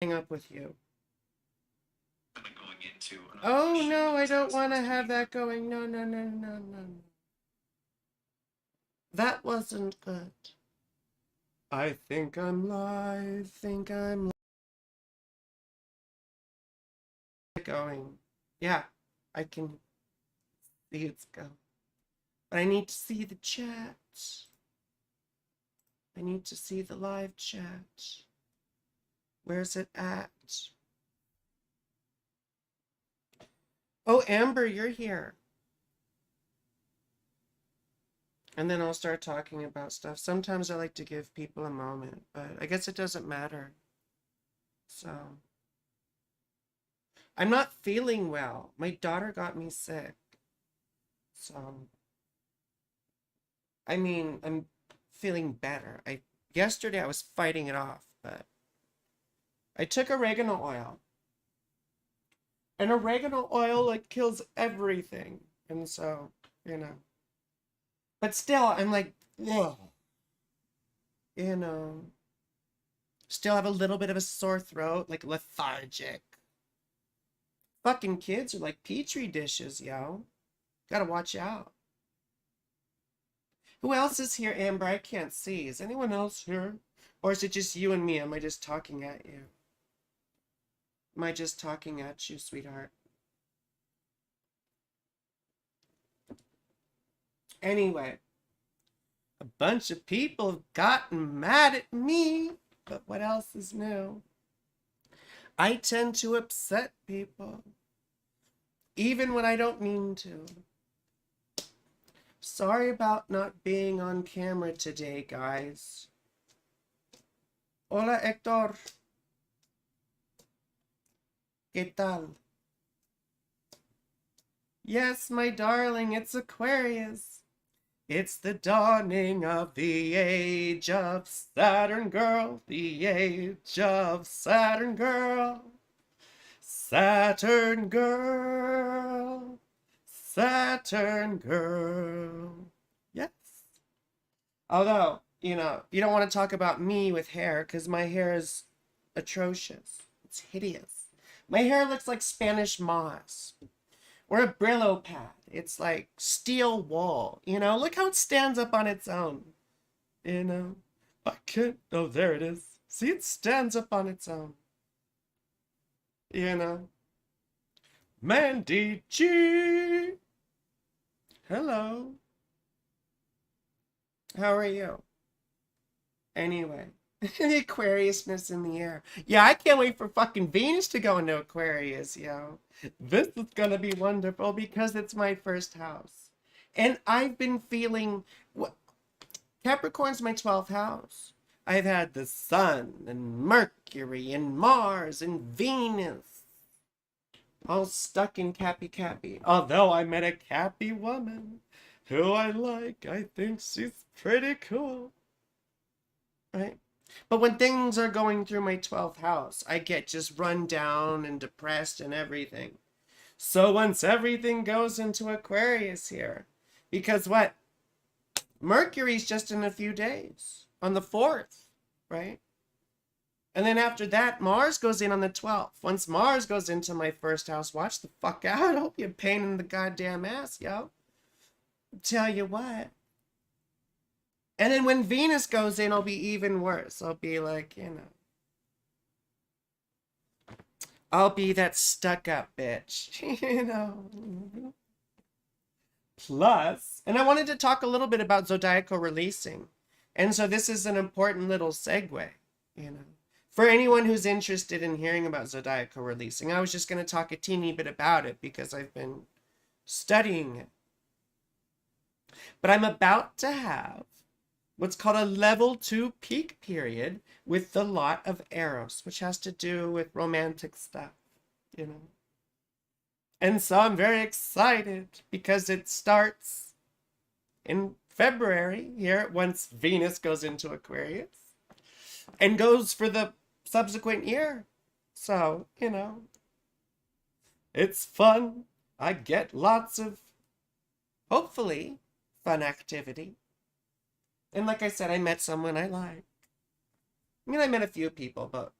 hang up with you. Going into Oh no, I don't want to have that going. No, no, no, no, no, no. That wasn't good. I think I'm live. Think I'm going. Yeah, I can see it's going. But I need to see the chat. I need to see the live chat. Where's it at? Oh, Amber, you're here. And then I'll start talking about stuff. Sometimes I like to give people a moment, but I guess it doesn't matter. So, I'm not feeling well. My daughter got me sick. So, I mean, I'm feeling better. Yesterday I was fighting it off, but I took oregano oil. And oregano oil like kills everything. And so, you know. But still, I'm like, ugh. You know. Still have a little bit of a sore throat, like lethargic. Fucking kids are like petri dishes, yo. Gotta watch out. Who else is here, Amber? I can't see. Is anyone else here? Or is it just you and me? Am I just talking at you? Am I just talking at you, sweetheart? Anyway, a bunch of people have gotten mad at me. But what else is new? I tend to upset people. Even when I don't mean to. Sorry about not being on camera today, guys. Hola, Héctor. ¿Qué tal? Yes, my darling, it's Aquarius. It's the dawning of the age of Saturn, girl. The age of Saturn, girl. Saturn, girl. Saturn, girl. Yes. Although, you don't want to talk about me with hair because my hair is atrocious. It's hideous. My hair looks like Spanish moss or a Brillo pad. It's like steel wool. Look how it stands up on its own. You know, I can't. Oh, there it is. See, it stands up on its own. You know, Mandy G. Hello. How are you? Anyway, the Aquariusness in the air. Yeah, I can't wait for fucking Venus to go into Aquarius, yo. This is gonna be wonderful because it's my first house. And I've been feeling what Capricorn's my 12th house. I've had the Sun and Mercury and Mars and Venus all stuck in Cappy Cappy. Although I met a Cappy woman who I like. I think she's pretty cool. Right? But when things are going through my 12th house, I get just run down and depressed and everything. So once everything goes into Aquarius here, because what? Mercury's just in a few days, on the 4th, right? And then after that, Mars goes in on the 12th. Once Mars goes into my first house, watch the fuck out. I'll be a pain in the goddamn ass, yo. Tell you what. And then when Venus goes in, I'll be even worse. I'll be like, I'll be that stuck up bitch, Plus, and I wanted to talk a little bit about Zodiacal Releasing. And so this is an important little segue, you know. For anyone who's interested in hearing about Zodiacal Releasing, I was just going to talk a teeny bit about it because I've been studying it. But I'm about to have what's called a level 2 peak period with the lot of Eros, which has to do with romantic stuff, you know. And so I'm very excited because it starts in February here once Venus goes into Aquarius and goes for the subsequent year. So, it's fun. I get lots of, hopefully, fun activity. And like I said, I met someone I like. I mean, I met a few people, but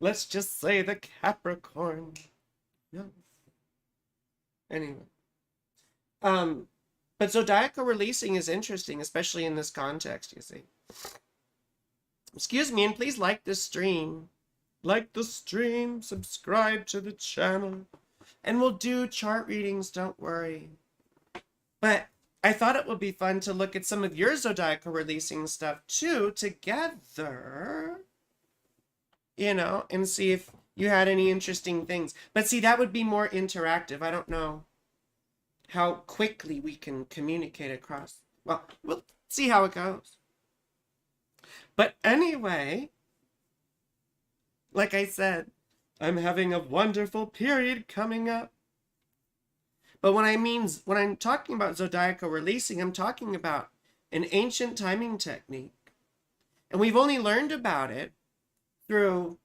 Let's just say the Capricorn. Yeah. Anyway. But zodiacal releasing is interesting, especially in this context, you see. Excuse me, and please like this stream. Like the stream, subscribe to the channel, and we'll do chart readings, don't worry. But I thought it would be fun to look at some of your zodiacal releasing stuff too, together, and see if you had any interesting things. But see, that would be more interactive. I don't know how quickly we can communicate across. Well, we'll see how it goes. But anyway, like I said, I'm having a wonderful period coming up. But when I'm talking about zodiacal releasing, I'm talking about an ancient timing technique. And we've only learned about it through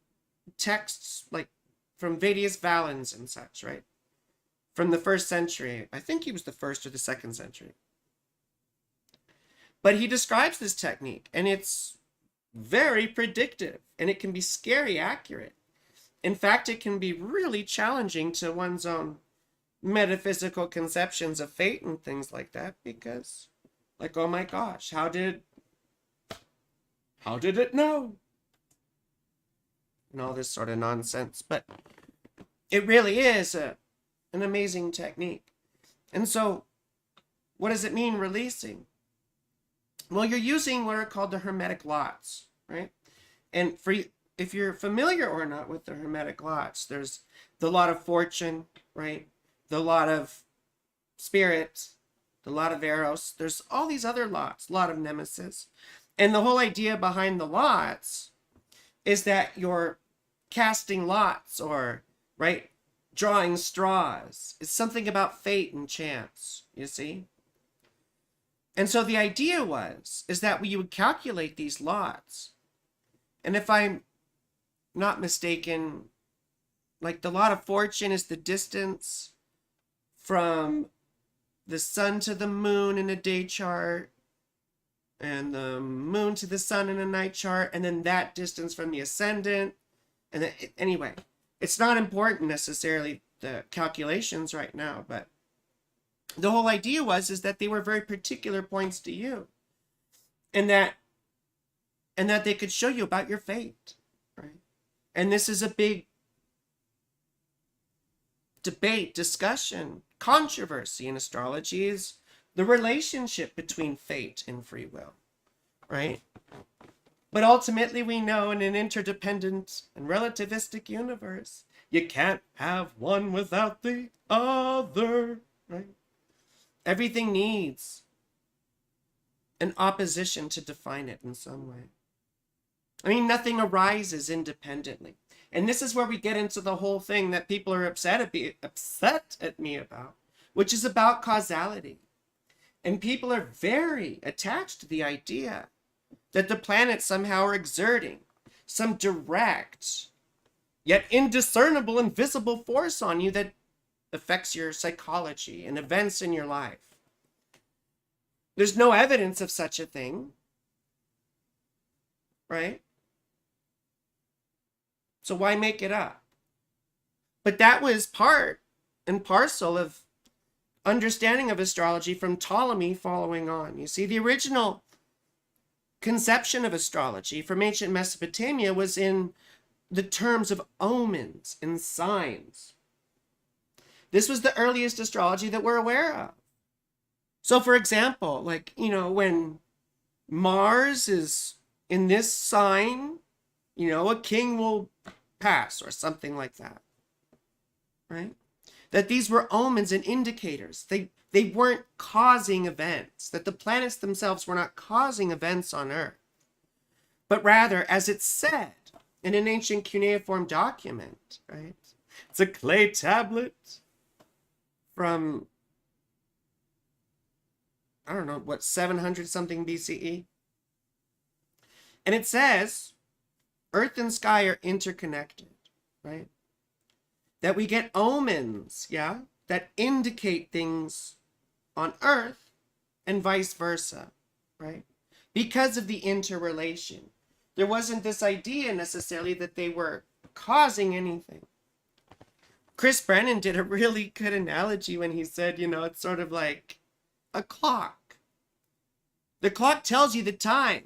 texts like from Vedius Valens and such, right? From the 1st century. I think he was the 1st or the 2nd century. But he describes this technique, and it's very predictive, and it can be scary accurate. In fact, it can be really challenging to one's own metaphysical conceptions of fate and things like that, because, like, oh my gosh, how did it know? And all this sort of nonsense. But it really is an amazing technique. And so, what does it mean, releasing? Well, you're using what are called the Hermetic lots, right? And if you're familiar or not with the Hermetic lots, there's the lot of fortune, right? The lot of spirit, the lot of eros. There's all these other lots, lot of nemesis. And the whole idea behind the lots is that you're casting lots, or, right, drawing straws. It's something about fate and chance, you see? And so the idea is that we would calculate these lots. And if I'm not mistaken, like the lot of fortune is the distance from the sun to the moon in a day chart, and the moon to the sun in a night chart, and then that distance from the ascendant. And then, anyway, it's not important necessarily, the calculations right now, but the whole idea is that they were very particular points to you, and that they could show you about your fate, right? And this is a big debate, discussion, controversy in astrology, is the relationship between fate and free will, right? But ultimately, we know in an interdependent and relativistic universe, you can't have one without the other, right? Everything needs an opposition to define it in some way. I mean, nothing arises independently. And this is where we get into the whole thing that people are upset at me about, which is about causality. And people are very attached to the idea that the planets somehow are exerting some direct, yet indiscernible, invisible force on you that affects your psychology and events in your life. There's no evidence of such a thing, right? So why make it up? But that was part and parcel of understanding of astrology from Ptolemy following on. You see, the original conception of astrology from ancient Mesopotamia was in the terms of omens and signs. This was the earliest astrology that we're aware of. So, for example, like, when Mars is in this sign, a king will pass or something like that, right? That these were omens and indicators. They weren't causing events, that the planets themselves were not causing events on Earth, but rather, as it's said in an ancient cuneiform document, right? It's a clay tablet from, I don't know, 700 something BCE. And it says, Earth and sky are interconnected, right? That we get omens, that indicate things on Earth and vice versa, right? Because of the interrelation. There wasn't this idea necessarily that they were causing anything. Chris Brennan did a really good analogy when he said, it's sort of like a clock. The clock tells you the time,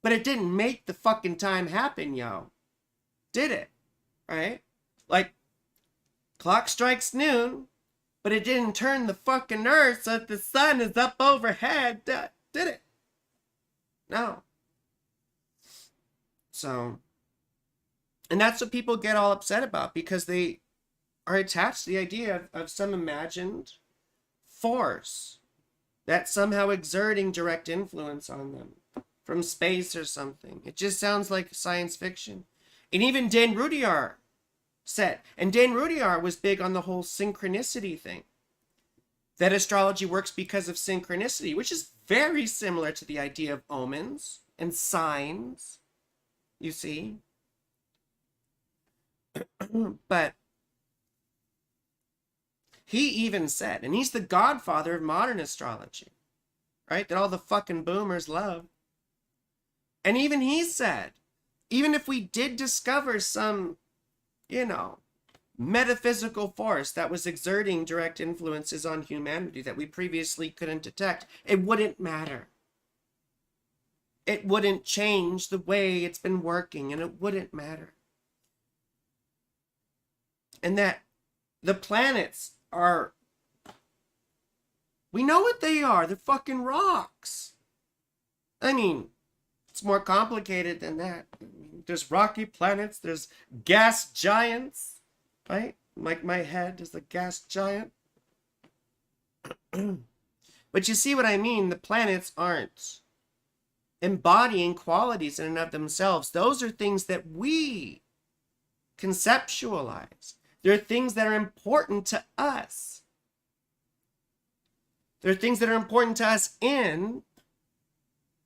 but it didn't make the fucking time happen, yo. Did it? Right? Like, clock strikes noon, but it didn't turn the fucking earth so that the sun is up overhead. Did it? No. So, and that's what people get all upset about, because they are attached to the idea of some imagined force that's somehow exerting direct influence on them from space or something. It just sounds like science fiction. And even Dan Rudyard said, and Dan Rudyard was big on the whole synchronicity thing, that astrology works because of synchronicity, which is very similar to the idea of omens and signs, you see. But he even said, and he's the godfather of modern astrology, right? That all the fucking boomers love. And even he said, even if we did discover some, metaphysical force that was exerting direct influences on humanity that we previously couldn't detect, it wouldn't matter. It wouldn't change the way it's been working, and it wouldn't matter. And that the planets are, we know what they are. They're fucking rocks. I mean, it's more complicated than that. There's rocky planets, there's gas giants, right? Like my head is a gas giant. But you see what I mean? The planets aren't embodying qualities in and of themselves. Those are things that we conceptualize. They're things that are important to us. They're things that are important to us in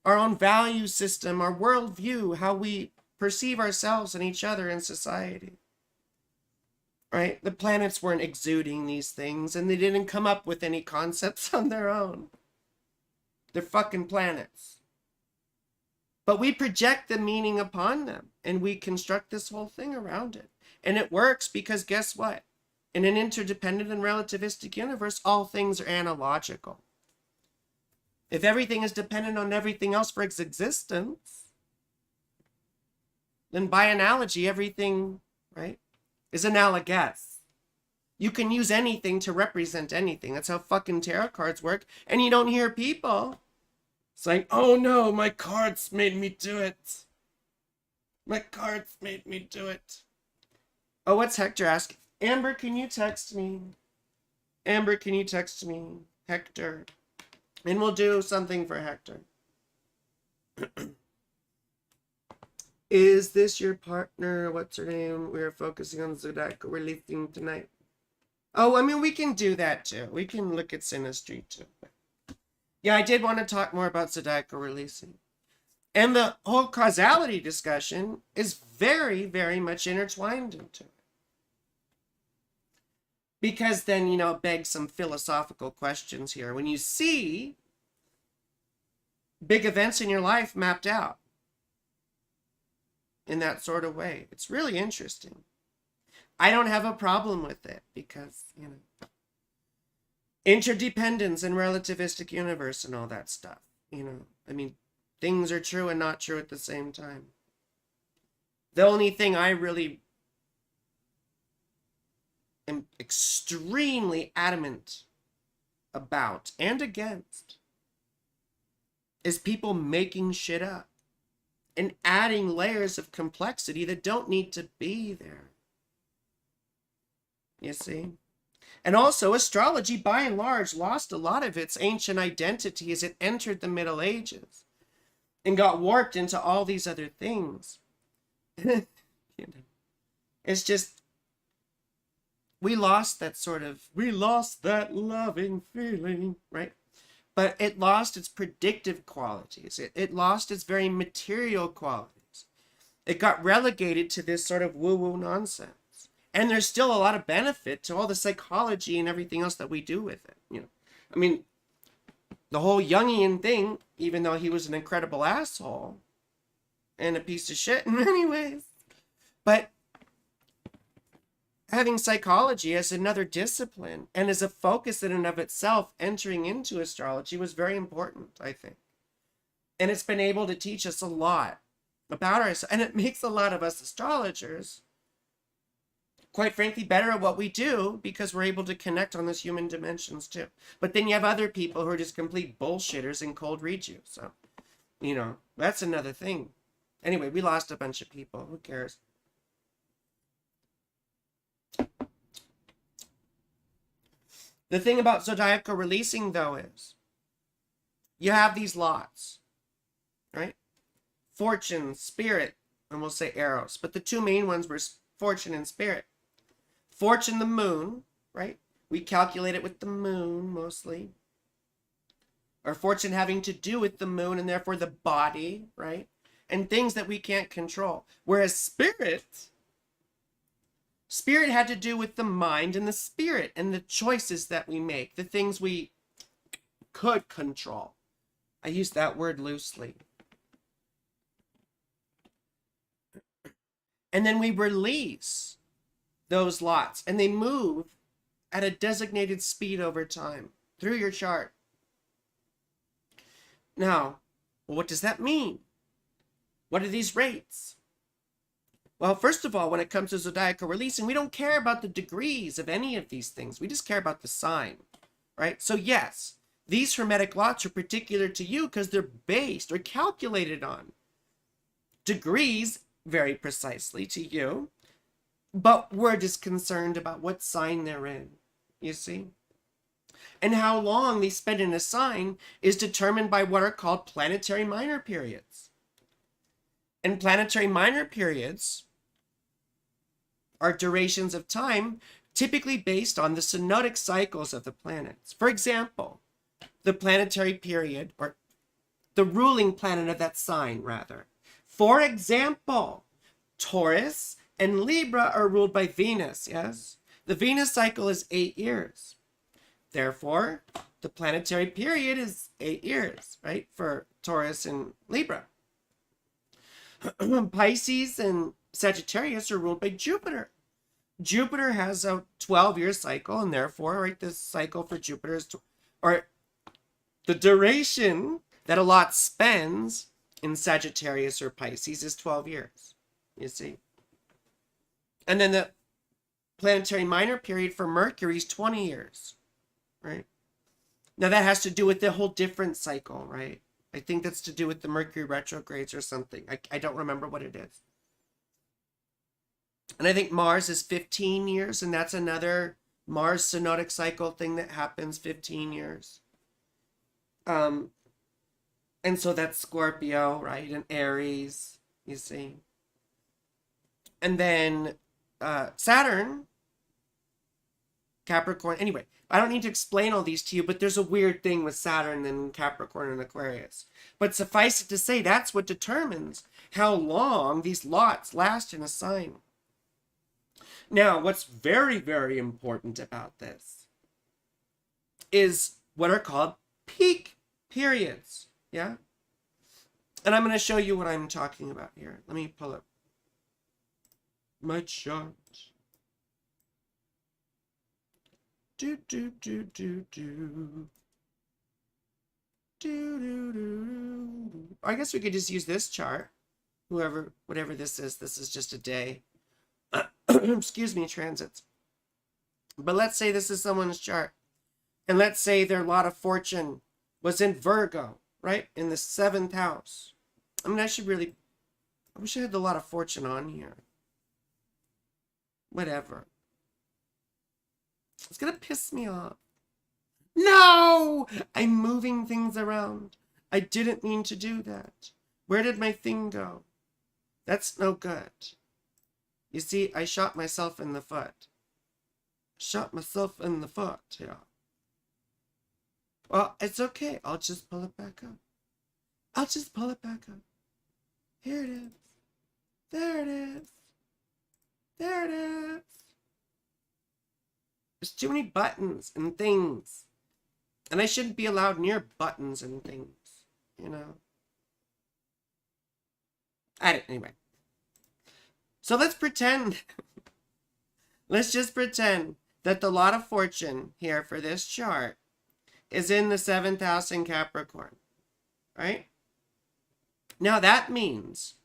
our own value system, our worldview, how we perceive ourselves and each other in society. Right? The planets weren't exuding these things, and they didn't come up with any concepts on their own. They're fucking planets. But we project the meaning upon them, and we construct this whole thing around it. And it works because guess what? In an interdependent and relativistic universe, all things are analogical. If everything is dependent on everything else for its existence, then by analogy, everything, right, is analogous. You can use anything to represent anything. That's how fucking tarot cards work. And you don't hear people saying, oh no, my cards made me do it. My cards made me do it. Oh, what's Hector asking? Amber, can you text me? Amber, can you text me? Hector. And we'll do something for Hector. Is this your partner? What's her name? We're focusing on Zodiacal Releasing tonight. Oh, I mean, we can do that too. We can look at synastry too. Yeah, I did want to talk more about Zodiacal Releasing. And the whole causality discussion is very, very much intertwined into it. Because then, it begs some philosophical questions here. When you see big events in your life mapped out in that sort of way, it's really interesting. I don't have a problem with it because, interdependence and relativistic universe and all that stuff, I mean, things are true and not true at the same time. The only thing I really am extremely adamant about and against is people making shit up and adding layers of complexity that don't need to be there. You see? And also, astrology, by and large, lost a lot of its ancient identity as it entered the Middle Ages and got warped into all these other things. It's just, we lost that loving feeling, right? But it lost its predictive qualities. It lost its very material qualities. It got relegated to this sort of woo-woo nonsense. And there's still a lot of benefit to all the psychology and everything else that we do with it. I mean, the whole Jungian thing, even though he was an incredible asshole and a piece of shit in many ways, but having psychology as another discipline and as a focus in and of itself, entering into astrology was very important, I think. And it's been able to teach us a lot about ourselves. And it makes a lot of us astrologers, quite frankly, better at what we do because we're able to connect on those human dimensions too. But then you have other people who are just complete bullshitters and cold read you. So, that's another thing. Anyway, we lost a bunch of people. Who cares? The thing about zodiacal releasing, though, is you have these lots, right? Fortune, spirit, and we'll say eros. But the two main ones were fortune and spirit. Fortune, the moon, right? We calculate it with the moon mostly. Or fortune having to do with the moon and therefore the body, right? And things that we can't control. Whereas spirit had to do with the mind and the spirit and the choices that we make, the things we could control. I use that word loosely. And then we release those lots and they move at a designated speed over time through your chart. Now, what does that mean? What are these rates? Well, first of all, when it comes to zodiacal releasing, we don't care about the degrees of any of these things. We just care about the sign, right? So yes, these hermetic lots are particular to you because they're based or calculated on degrees very precisely to you, but we're just concerned about what sign they're in, you see? And how long they spend in a sign is determined by what are called planetary minor periods. And planetary minor periods are durations of time typically based on the synodic cycles of the planets. For example, the planetary period, or the ruling planet of that sign, rather. For example, Taurus and Libra are ruled by Venus, yes? The Venus cycle is 8 years. Therefore, the planetary period is 8 years, right? For Taurus and Libra. Pisces and Sagittarius are ruled by Jupiter. Jupiter has a 12-year cycle, and therefore, right, this cycle for Jupiter is, or the duration that a lot spends in Sagittarius or Pisces is 12 years, you see. And then the planetary minor period for Mercury is 20 years, right? Now that has to do with the whole different cycle, right? I think that's to do with the Mercury retrogrades or something. I don't remember what it is. And I think Mars is 15 years, and that's another Mars synodic cycle thing that happens 15 years. And so that's Scorpio, right? And Aries, you see. And then Saturn, Capricorn. Anyway, I don't need to explain all these to you, but there's a weird thing with Saturn and Capricorn and Aquarius. But suffice it to say, that's what determines how long these lots last in a sign. Now, what's very, very important about this is what are called peak periods, yeah? And I'm going to show you what I'm talking about here. Let me pull up my chart. Do, do, do, do, do. Do, do, do, do. I guess we could just use this chart. Whatever this is just a day. Excuse me, transits. But let's say this is someone's chart. And let's say their lot of fortune was in Virgo, right? In the 7th house. I mean, I wish I had the lot of fortune on here. Whatever. It's gonna piss me off. No! I'm moving things around. I didn't mean to do that. Where did my thing go? That's no good. You see, I shot myself in the foot. Shot myself in the foot, yeah. Well, it's okay. I'll just pull it back up. I'll just pull it back up. Here it is. There it is. There it is. There's too many buttons and things. And I shouldn't be allowed near buttons and things, you know. Anyway. So let's pretend Let's just pretend that the lot of fortune here for this chart is in the 7th house in Capricorn, right? Now that means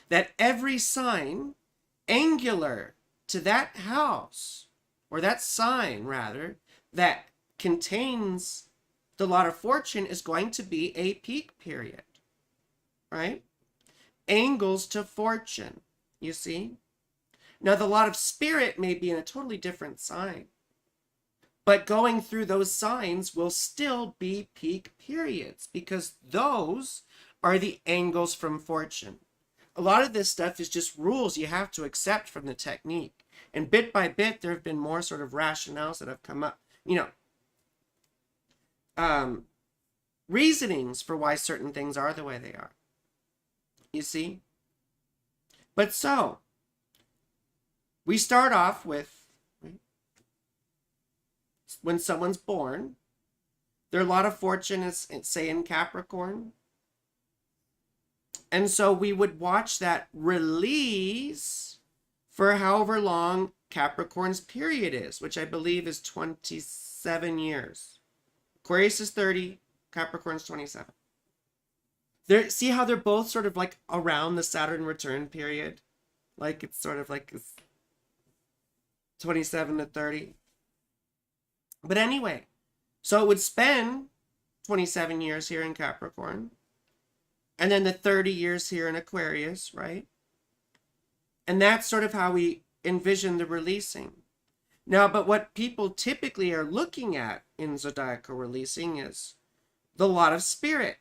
that every sign angular to that house, or that sign rather, that contains the lot of fortune is going to be a peak period, right? Angles to fortune, you see? Now the lot of spirit may be in a totally different sign, but going through those signs will still be peak periods because those are the angles from fortune. A lot of this stuff is just rules you have to accept from the technique. And bit by bit, there have been more sort of rationales that have come up, reasonings for why certain things are the way they are. You see? But so, we start off with, right, when someone's born, their lot of fortune is, say, in Capricorn. And so we would watch that release for however long Capricorn's period is, which I believe is 27 years. Aquarius is 30, Capricorn's 27. See how they're both sort of like around the Saturn return period? Like it's sort of like it's 27 to 30. But anyway, so it would spend 27 years here in Capricorn, and then the 30 years here in Aquarius, right? And that's sort of how we envision the releasing. Now, but what people typically are looking at in zodiacal releasing is the lot of spirit,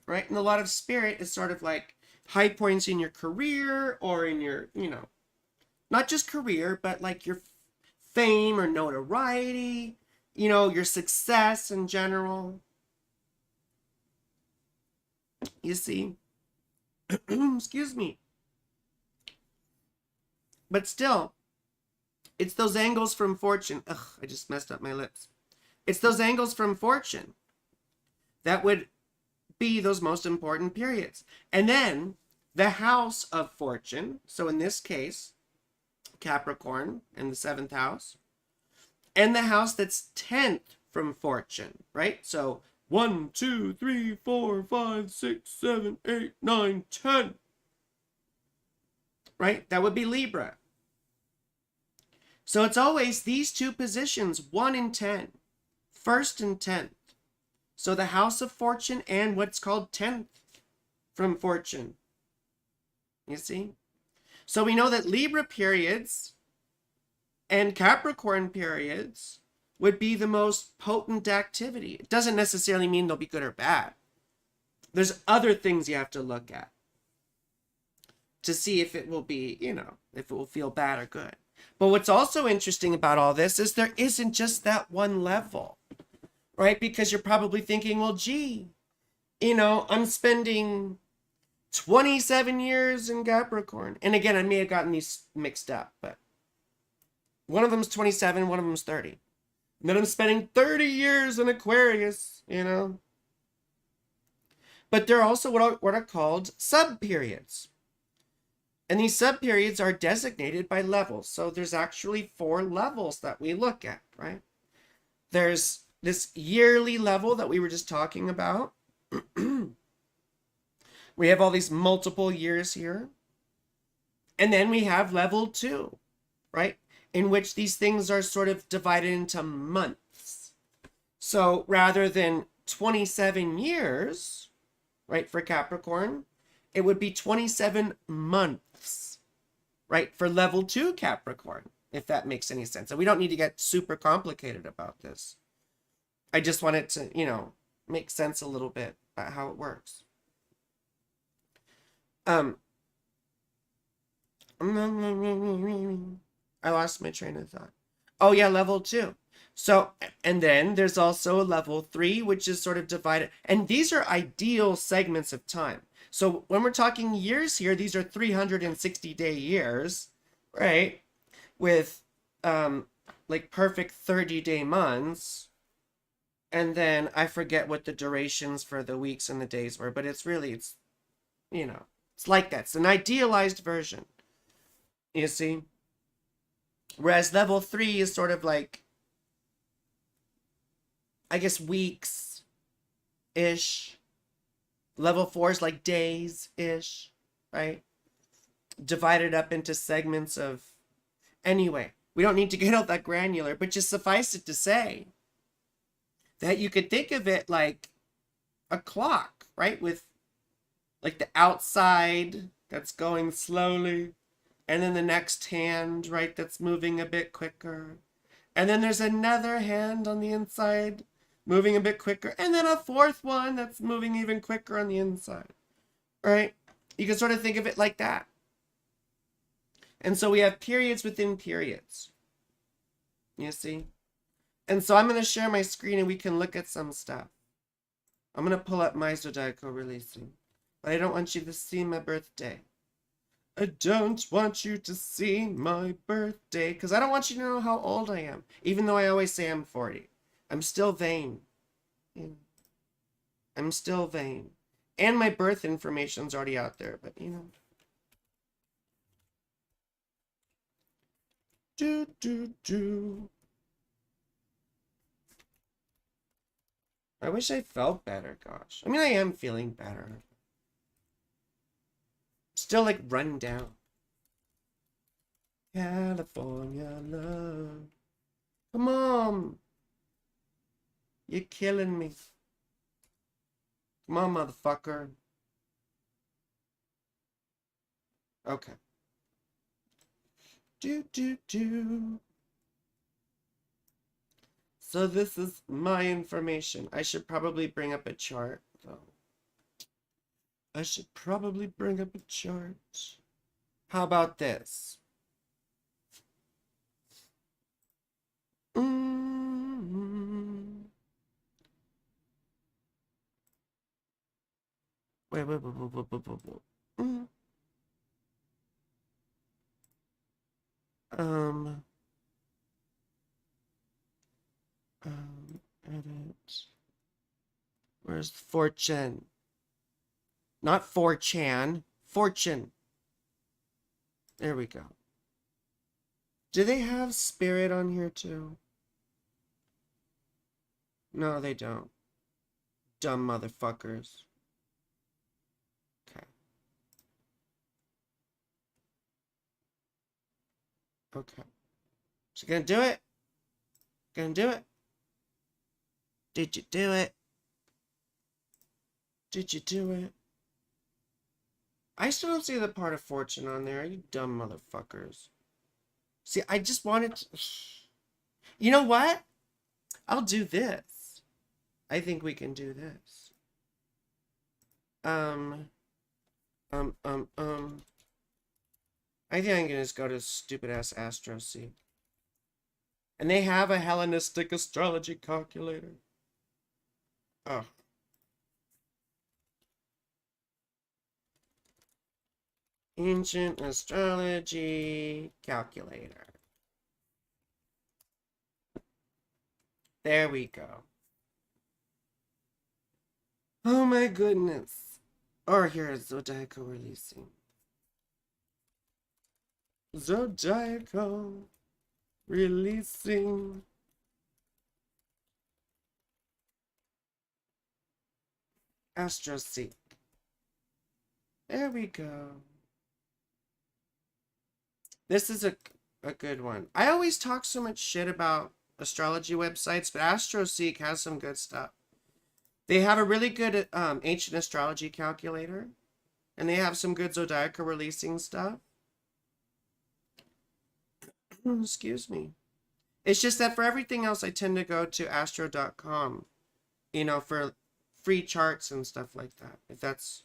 right? And the lot of spirit is sort of like high points in your career or in your, not just career, but like your fame or notoriety, your success in general. You see? Excuse me. But still, it's those angles from fortune. Ugh, I just messed up my lips. It's those angles from fortune that would be those most important periods. And then the house of fortune, so in this case, Capricorn in the 7th house, and the house that's 10th from fortune, right? So 1, 2, 3, 4, 5, 6, 7, 8, 9, 10. Right? That would be Libra. So it's always these two positions, 1 and 10, 1st and 10th. So the house of fortune and what's called 10th from fortune. You see? So we know that Libra periods and Capricorn periods would be the most potent activity. It doesn't necessarily mean they'll be good or bad. There's other things you have to look at to see if it will be, if it will feel bad or good. But what's also interesting about all this is there isn't just that one level, right? Because you're probably thinking, well, gee, I'm spending 27 years in Capricorn. And again, I may have gotten these mixed up, but one of them's 27, one of them's 30. And then I'm spending 30 years in Aquarius, But they're also what are called sub-periods. And these sub-periods are designated by levels. So there's actually 4 levels that we look at, right? There's this yearly level that we were just talking about. We have all these multiple years here. And then we have level 2, right? In which these things are sort of divided into months. So rather than 27 years, right, for Capricorn, it would be 27 months, right, for level 2 Capricorn, if that makes any sense. And we don't need to get super complicated about this. I just want it to, make sense a little bit about how it works. I lost my train of thought. Oh yeah, level 2. So, and then there's also a level 3, which is sort of divided. And these are ideal segments of time. So when we're talking years here, these are 360-day years, right? With like perfect 30-day months. And then I forget what the durations for the weeks and the days were, but it's it's like that. It's an idealized version. You see? Whereas level 3 is sort of like, I guess, weeks ish. Level 4 is like days ish, right? Divided up into segments of. Anyway, we don't need to get all that granular, but just suffice it to say that you could think of it like a clock, right? With like the outside that's going slowly, and then the next hand, right, that's moving a bit quicker. And then there's another hand on the inside moving a bit quicker, and then a fourth one that's moving even quicker on the inside, right? You can sort of think of it like that. And so we have periods within periods. You see? And so I'm going to share my screen and we can look at some stuff. I'm going to pull up my Zodiacal Releasing. But I don't want you to see my birthday. I don't want you to see my birthday. Because I don't want you to know how old I am. Even though I always say I'm 40. I'm still vain. I'm still vain. And my birth information's already out there. But, you know. Do. I wish I felt better, gosh. I mean, I am feeling better. Still, like, run down. California love. Come on. You're killing me. Come on, motherfucker. Okay. Do. So this is my information. I should probably bring up a chart, though. I should probably bring up a chart. How about this? Wait. Edit. Where's fortune? Not 4chan. Fortune. There we go. Do they have spirit on here too? No, they don't. Dumb motherfuckers. Okay. Okay. So gonna do it? Gonna do it? Did you do it? Did you do it? I still don't see the part of fortune on there. You dumb motherfuckers. See, I just wanted to... You know what? I'll do this. I think we can do this. I think I can just go to stupid-ass AstroSeek. And they have a Hellenistic astrology calculator. Oh. Ancient astrology calculator. There we go. Oh my goodness. Or here's Zodiacal Releasing. Zodiacal Releasing. AstroSeek. There we go. This is a good one. I always talk so much shit about astrology websites, but AstroSeek has some good stuff. They have a really good ancient astrology calculator, and they have some good Zodiacal Releasing stuff. Excuse me. It's just that for everything else, I tend to go to astro.com, you know, for free charts and stuff like that. If that's...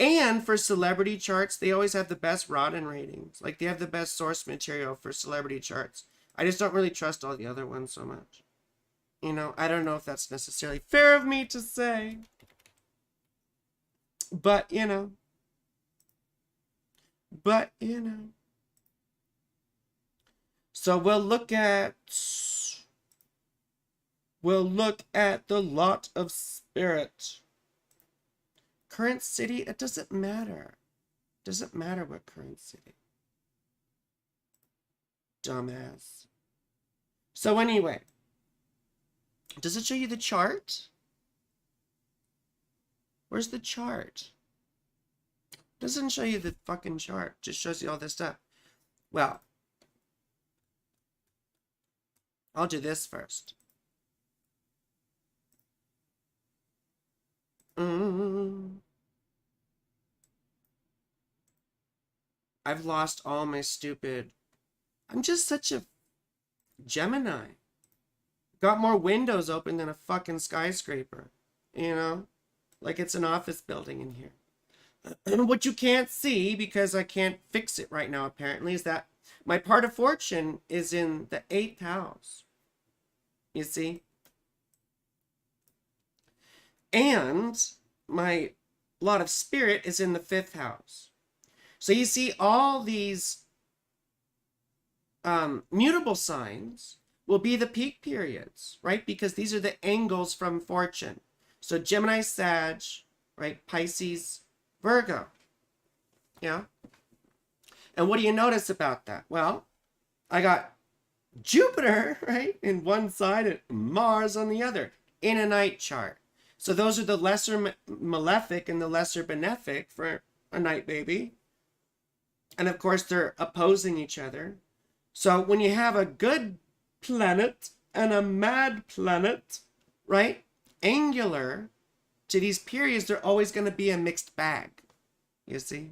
And for celebrity charts, they always have the best Rodin ratings. Like, they have the best source material for celebrity charts. I just don't really trust all the other ones so much. You know, I don't know if that's necessarily fair of me to say. But, you know. So we'll look at the lot of spirit. Current city, it doesn't matter. Doesn't matter what current city. Dumbass. So anyway, does it show you the chart? Where's the chart? Doesn't show you the fucking chart. Just shows you all this stuff. Well, I'll do this first. I've lost all my stupid... I'm just such a Gemini. Got more windows open than a fucking skyscraper. You know? Like it's an office building in here. And what you can't see, because I can't fix it right now apparently, is that my part of fortune is in the 8th house. You see? And my lot of spirit is in the 5th house. So you see all these mutable signs will be the peak periods, right? Because these are the angles from fortune. So Gemini, Sag, right? Pisces, Virgo. Yeah. And what do you notice about that? Well, I got Jupiter, right, in one side and Mars on the other in a night chart. So those are the lesser malefic and the lesser benefic for a night baby. And of course, they're opposing each other. So when you have a good planet and a mad planet, right, angular to these periods, they're always going to be a mixed bag. You see?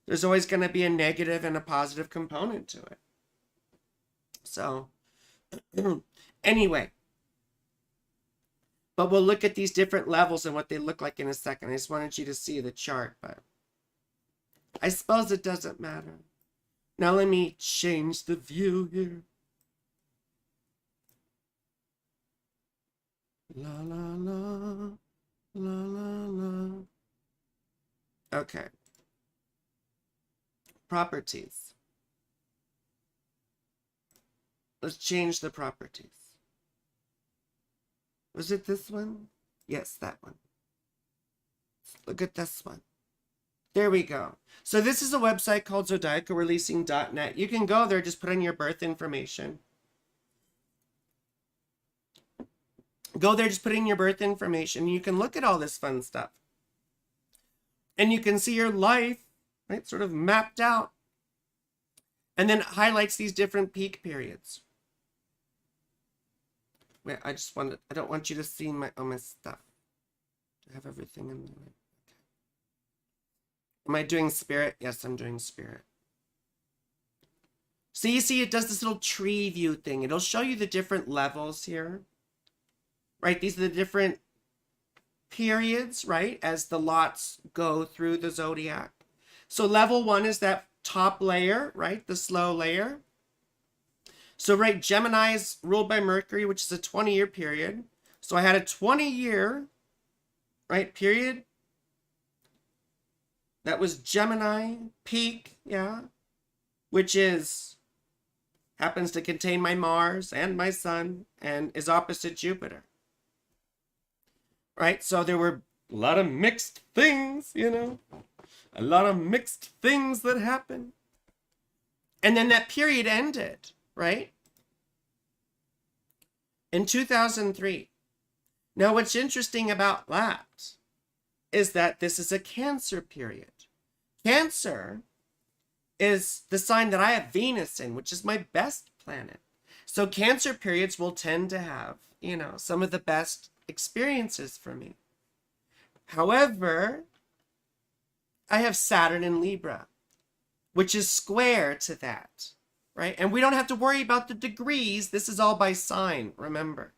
There's always going to be a negative and a positive component to it. So, anyway. But we'll look at these different levels and what they look like in a second. I just wanted you to see the chart, but I suppose it doesn't matter. Now let me change the view here. La la la, la la la. Okay. Properties. Let's change the properties. Was it this one? Yes, that one. Look at this one. There we go. So this is a website called zodiacalreleasing.net. You can go there, just put in your birth information. Go there, just put in your birth information. You can look at all this fun stuff. And you can see your life, right, sort of mapped out. And then it highlights these different peak periods. Wait, I don't want you to see all my stuff. I have everything in there. Okay. Am I doing spirit? Yes, I'm doing spirit. So you see it does this little tree view thing. It'll show you the different levels here. Right? These are the different periods, right? As the lots go through the zodiac. So level 1 is that top layer, right? The slow layer. So, right, Gemini is ruled by Mercury, which is a 20-year period. So I had a 20-year, right, period. That was Gemini peak, yeah, which happens to contain my Mars and my Sun and is opposite Jupiter. Right, so there were a lot of mixed things, you know, a lot of mixed things that happened. And then that period ended. Right? In 2003. Now, what's interesting about that is that this is a Cancer period. Cancer is the sign that I have Venus in, which is my best planet. So Cancer periods will tend to have, you know, some of the best experiences for me. However, I have Saturn in Libra, which is square to that. Right? And we don't have to worry about the degrees. This is all by sign, remember.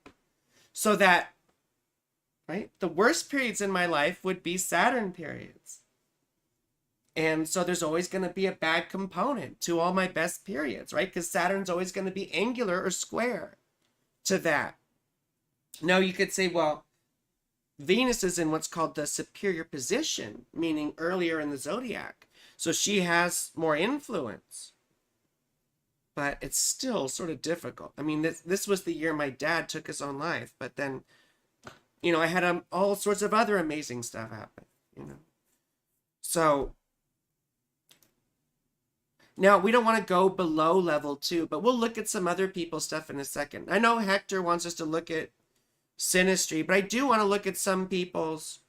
So that, right, the worst periods in my life would be Saturn periods. And so there's always going to be a bad component to all my best periods, right? Because Saturn's always going to be angular or square to that. Now you could say, well, Venus is in what's called the superior position, meaning earlier in the zodiac. So she has more influence. But it's still sort of difficult. I mean, this was the year my dad took his own life. But then, you know, I had all sorts of other amazing stuff happen, you know. So, Now, we don't want to go below level 2, but we'll look at some other people's stuff in a second. I know Hector wants us to look at synastry, but I do want to look at some people's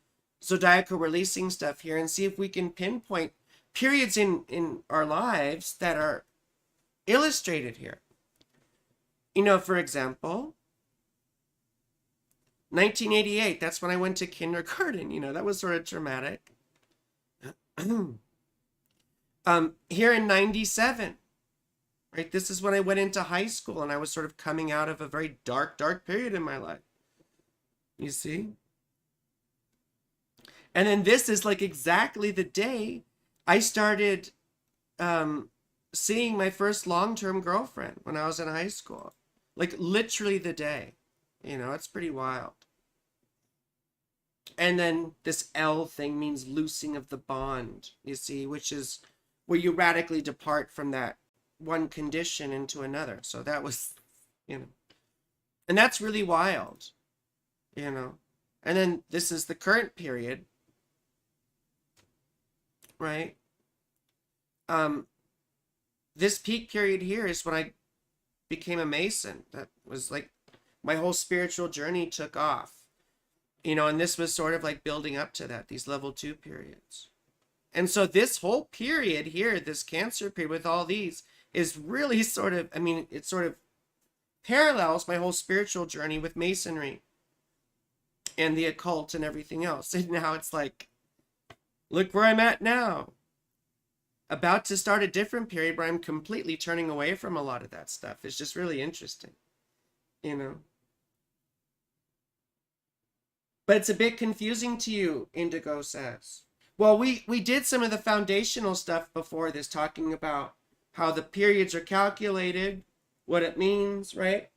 zodiacal releasing stuff here and see if we can pinpoint periods in our lives that are illustrated here. You know, for example, 1988, that's when I went to kindergarten. You know, that was sort of traumatic. Here in 97, right? This is when I went into high school and I was sort of coming out of a very dark period in my life. You see? And then this is like exactly the day I started seeing my first long-term girlfriend when I was in high school. Like literally the day. You know, it's pretty wild. And then this L thing means loosing of the bond, you see, which is where you radically depart from that one condition into another. So that was, you know, and that's really wild, you know. And then this is the current period, right? This peak period here is when I became a Mason. That was like my whole spiritual journey took off, you know, and this was sort of like building up to that, these level 2 periods. And so this whole period here, this Cancer period with all these is really sort of, I mean, it sort of parallels my whole spiritual journey with Masonry and the occult and everything else. And now it's like, look where I'm at now. About to start a different period where I'm completely turning away from a lot of that stuff. It's just really interesting, you know. But it's a bit confusing to you, Indigo says. Well, we did some of the foundational stuff before this, talking about how the periods are calculated, what it means, right?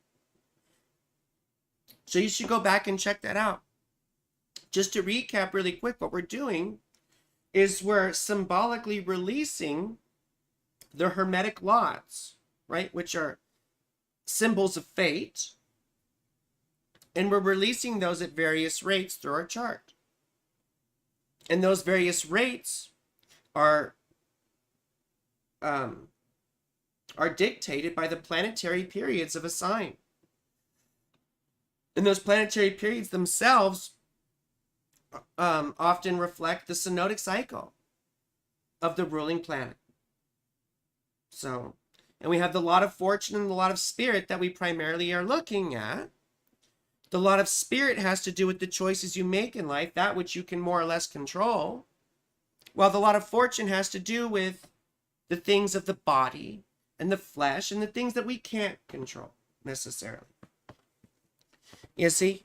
So you should go back and check that out. Just to recap really quick, what we're doing is we're symbolically releasing the Hermetic lots, right? Which are symbols of fate. And we're releasing those at various rates through our chart. And those various rates are dictated by the planetary periods of a sign. And those planetary periods themselves often reflect the synodic cycle of the ruling planet. So, and we have the lot of fortune and the lot of spirit that we primarily are looking at. The lot of spirit has to do with the choices you make in life, that which you can more or less control. While the lot of fortune has to do with the things of the body and the flesh and the things that we can't control necessarily. You see?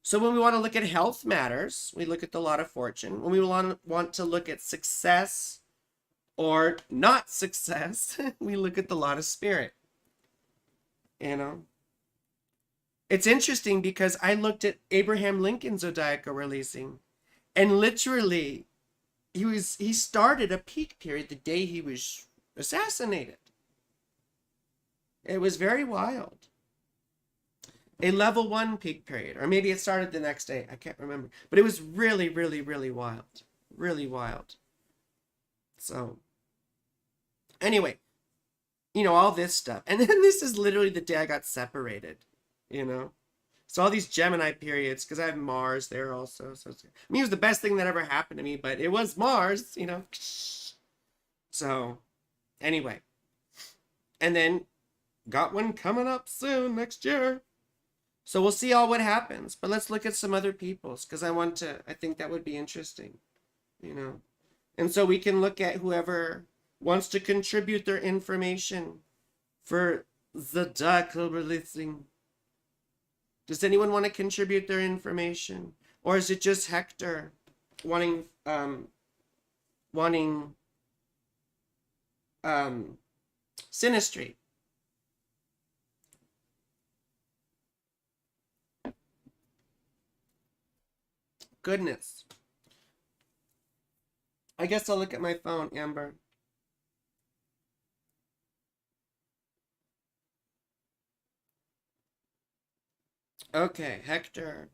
So when we want to look at health matters, we look at the lot of fortune. When we want to look at success or not success, we look at the lot of spirit. You know? It's interesting because I looked at Abraham Lincoln's Zodiacal Releasing, and literally he started a peak period the day he was assassinated. It was very wild. A level 1 peak period, or maybe it started the next day, I can't remember, but it was really, really, really wild. Really wild. So anyway, you know, all this stuff. And then this is literally the day I got separated. You know, so all these Gemini periods, because I have Mars there also. So I mean, it was the best thing that ever happened to me, but it was Mars, you know. So anyway, and then got one coming up soon next year. So we'll see all what happens. But let's look at some other people's, because I think that would be interesting, you know. And so we can look at whoever wants to contribute their information for Zodiacal Releasing. Does anyone want to contribute their information? Or is it just Hector wanting synastry? Goodness. I guess I'll look at my phone, Amber. Okay, Hector.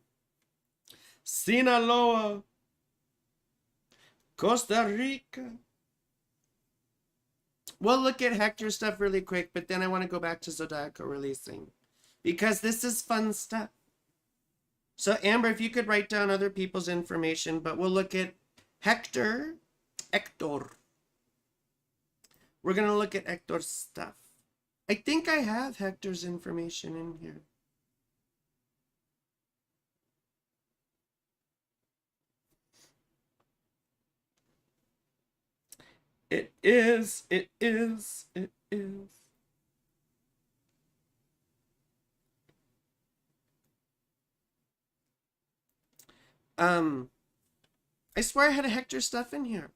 Sinaloa. Costa Rica. We'll look at Hector's stuff really quick, but then I want to go back to Zodiacal Releasing. Because this is fun stuff. So Amber, if you could write down other people's information, but we'll look at Hector. We're going to look at Hector's stuff. I think I have Hector's information in here. It is. I swear I had a Hector stuff in here.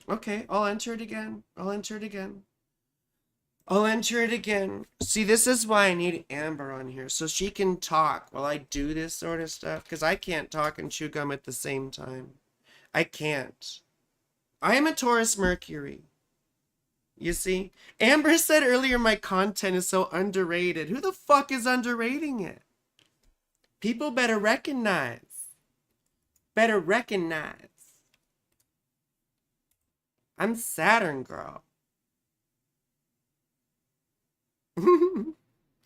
Okay, I'll enter it again. See, this is why I need Amber on here, so she can talk while I do this sort of stuff, because I can't talk and chew gum at the same time. I can't. I am a Taurus Mercury. You see? Amber said earlier my content is so underrated. Who the fuck is underrating it? People better recognize. I'm Saturn, girl.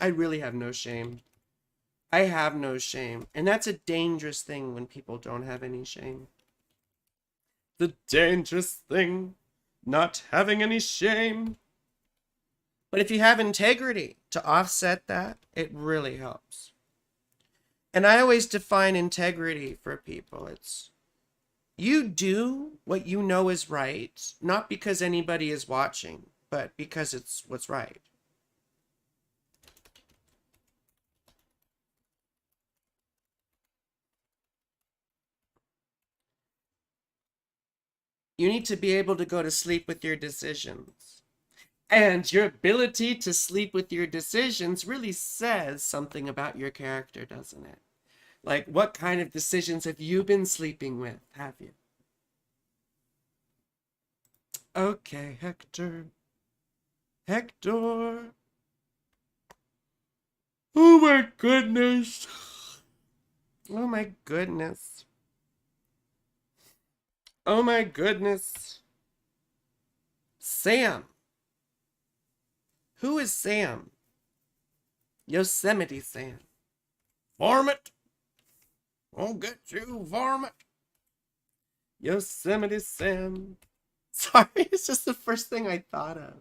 I really have no shame. I have no shame. And that's a dangerous thing when people don't have any shame. The dangerous thing, not having any shame. But if you have integrity to offset that, it really helps. And I always define integrity for people. It's you do what you know is right, not because anybody is watching, but because it's what's right. You need to be able to go to sleep with your decisions. And your ability to sleep with your decisions really says something about your character, doesn't it? Like, what kind of decisions have you been sleeping with, have you? Okay, Hector. Oh my goodness. Oh my goodness. Sam. Who is Sam? Yosemite Sam. Varmint. I'll get you, varmint. Yosemite Sam. Sorry, it's just the first thing I thought of.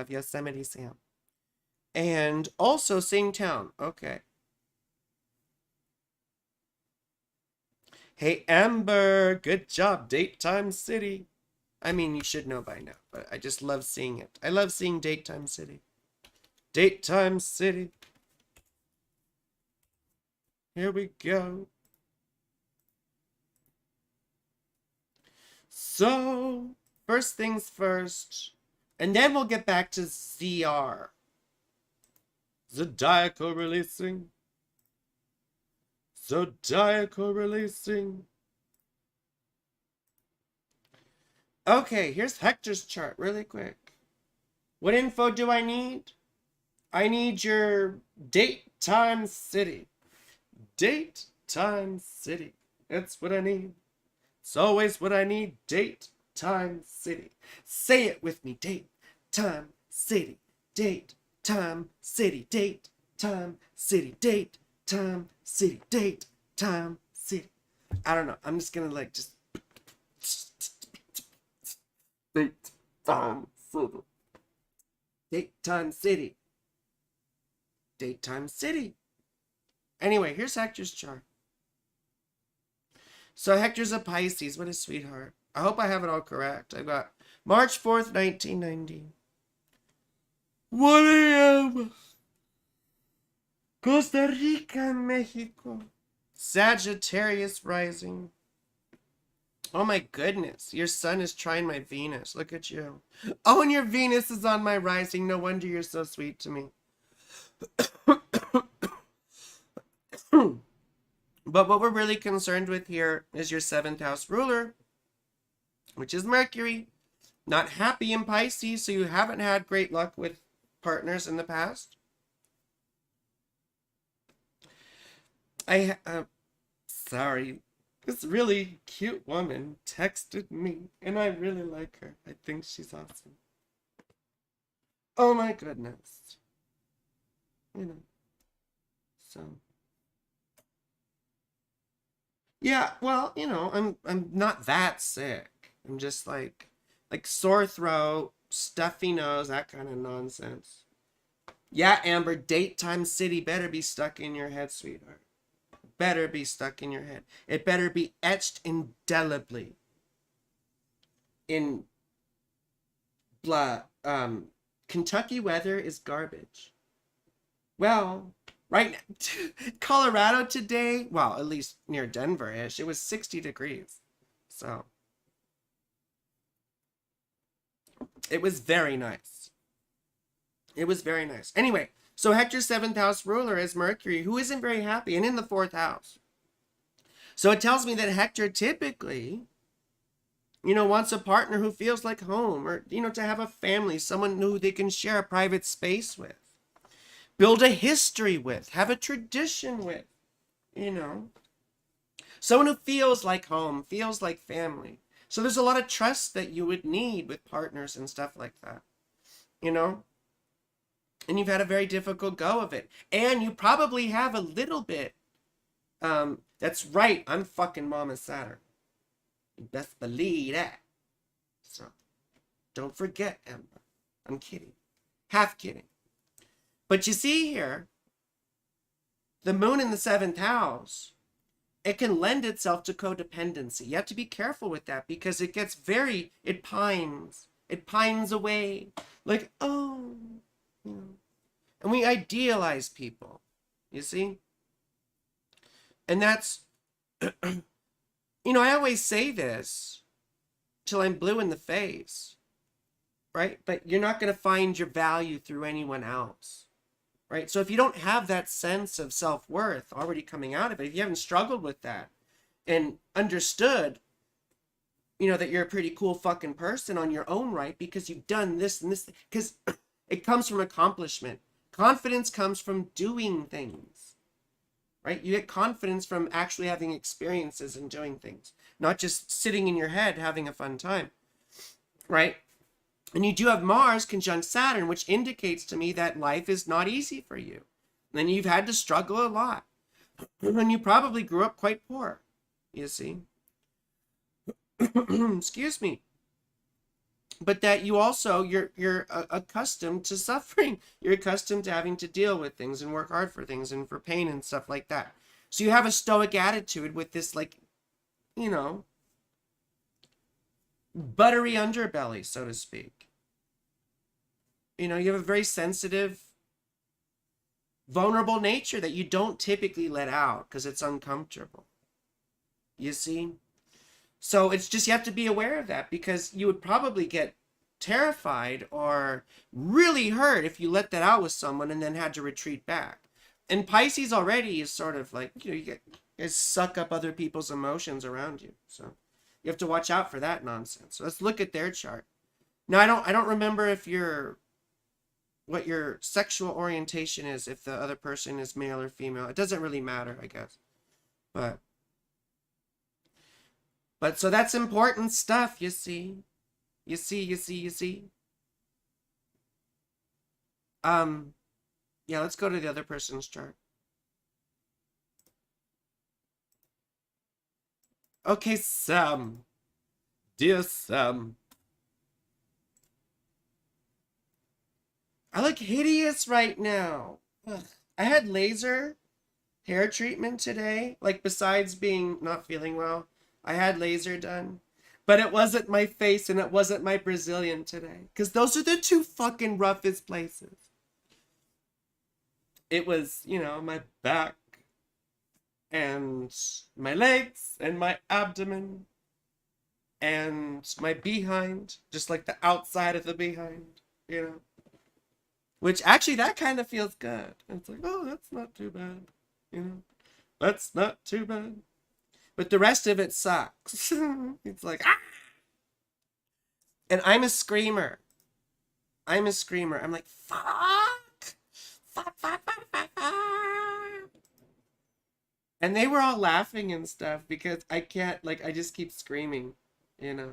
Yosemite Sam. And also same town. Okay. Hey, Amber. Good job. Date Time City. I mean, you should know by now, but I just love seeing it. I love seeing Date Time City. Date Time City. Here we go. So, first things first, and then we'll get back to ZR. Zodiacal Releasing. Okay, here's Hector's chart really quick. What info do I need? I need your date, time, city. Date, time, city. That's what I need. It's always what I need. Date, time, city. Say it with me. Date, time, city. Date, time, city. Date, time, city. Date, time, city. Date, time, city. I don't know. I'm just gonna like just date, time, city. Date, time, city. Date, time, city. Anyway, here's Hector's chart. So Hector's a Pisces. What a sweetheart. I hope I have it all correct. I've got March 4th, 1990. 1 a.m. Costa Rica, Mexico. Sagittarius rising. Oh my goodness. Your sun is trying my Venus. Look at you. Oh, and your Venus is on my rising. No wonder you're so sweet to me. But what we're really concerned with here is your 7th house ruler, which is Mercury. Not happy in Pisces, so you haven't had great luck with partners in the past. Sorry. This really cute woman texted me, and I really like her. I think she's awesome. Oh my goodness. You know, so. Yeah, well, I'm not that sick. I'm just like sore throat, stuffy nose, that kind of nonsense. Yeah, Amber, date time city better be stuck in your head, sweetheart. Better be stuck in your head. It better be etched indelibly in blah. Kentucky weather is garbage. Well, right now, Colorado today, well, at least near Denver-ish, it was 60 degrees. So it was very nice. It was very nice. Anyway, so Hector's seventh house ruler is Mercury, who isn't very happy and in the fourth house. So it tells me that Hector typically, wants a partner who feels like home, or, to have a family, someone who they can share a private space with, build a history with, have a tradition with, someone who feels like home, feels like family. So there's a lot of trust that you would need with partners and stuff like that, and you've had a very difficult go of it. And you probably have a little bit. That's right. I'm fucking Mama Saturn. You best believe that. So, don't forget, Emma. I'm kidding. Half kidding. But you see here, the moon in the seventh house, it can lend itself to codependency. You have to be careful with that because it gets it pines. It pines away. Like, oh, and we idealize people, you see? And that's, I always say this till I'm blue in the face, right? But you're not going to find your value through anyone else, right? So if you don't have that sense of self-worth already coming out of it, if you haven't struggled with that and understood, that you're a pretty cool fucking person on your own right because you've done this and this, because it comes from accomplishment. Confidence comes from doing things, right? You get confidence from actually having experiences and doing things, not just sitting in your head having a fun time, right? And you do have Mars conjunct Saturn, which indicates to me that life is not easy for you. And you've had to struggle a lot. And you probably grew up quite poor, you see. Excuse me. But that you also, you're accustomed to suffering. You're accustomed to having to deal with things and work hard for things and for pain and stuff like that. So you have a stoic attitude with this, buttery underbelly, so to speak. You have a very sensitive, vulnerable nature that you don't typically let out because it's uncomfortable. You see? So it's just, you have to be aware of that because you would probably get terrified or really hurt if you let that out with someone and then had to retreat back. And Pisces already is sort of like, you suck up other people's emotions around you. So you have to watch out for that nonsense. So let's look at their chart. Now, I don't remember what your sexual orientation is, if the other person is male or female. It doesn't really matter, I guess. But so that's important stuff, you see. You see. Yeah, let's go to the other person's chart. Okay, Sam. Dear Sam. I look hideous right now. Ugh. I had laser hair treatment today. Like, besides being not feeling well, I had laser done. But it wasn't my face and it wasn't my Brazilian today. Because those are the two fucking roughest places. It was, my back and my legs and my abdomen and my behind. Just like the outside of the behind, Which actually, that kind of feels good. It's like, oh, that's not too bad. That's not too bad. But the rest of it sucks. It's like, ah! And I'm a screamer. I'm like, fuck. Fuck. And they were all laughing and stuff because I can't, like, I just keep screaming, you know.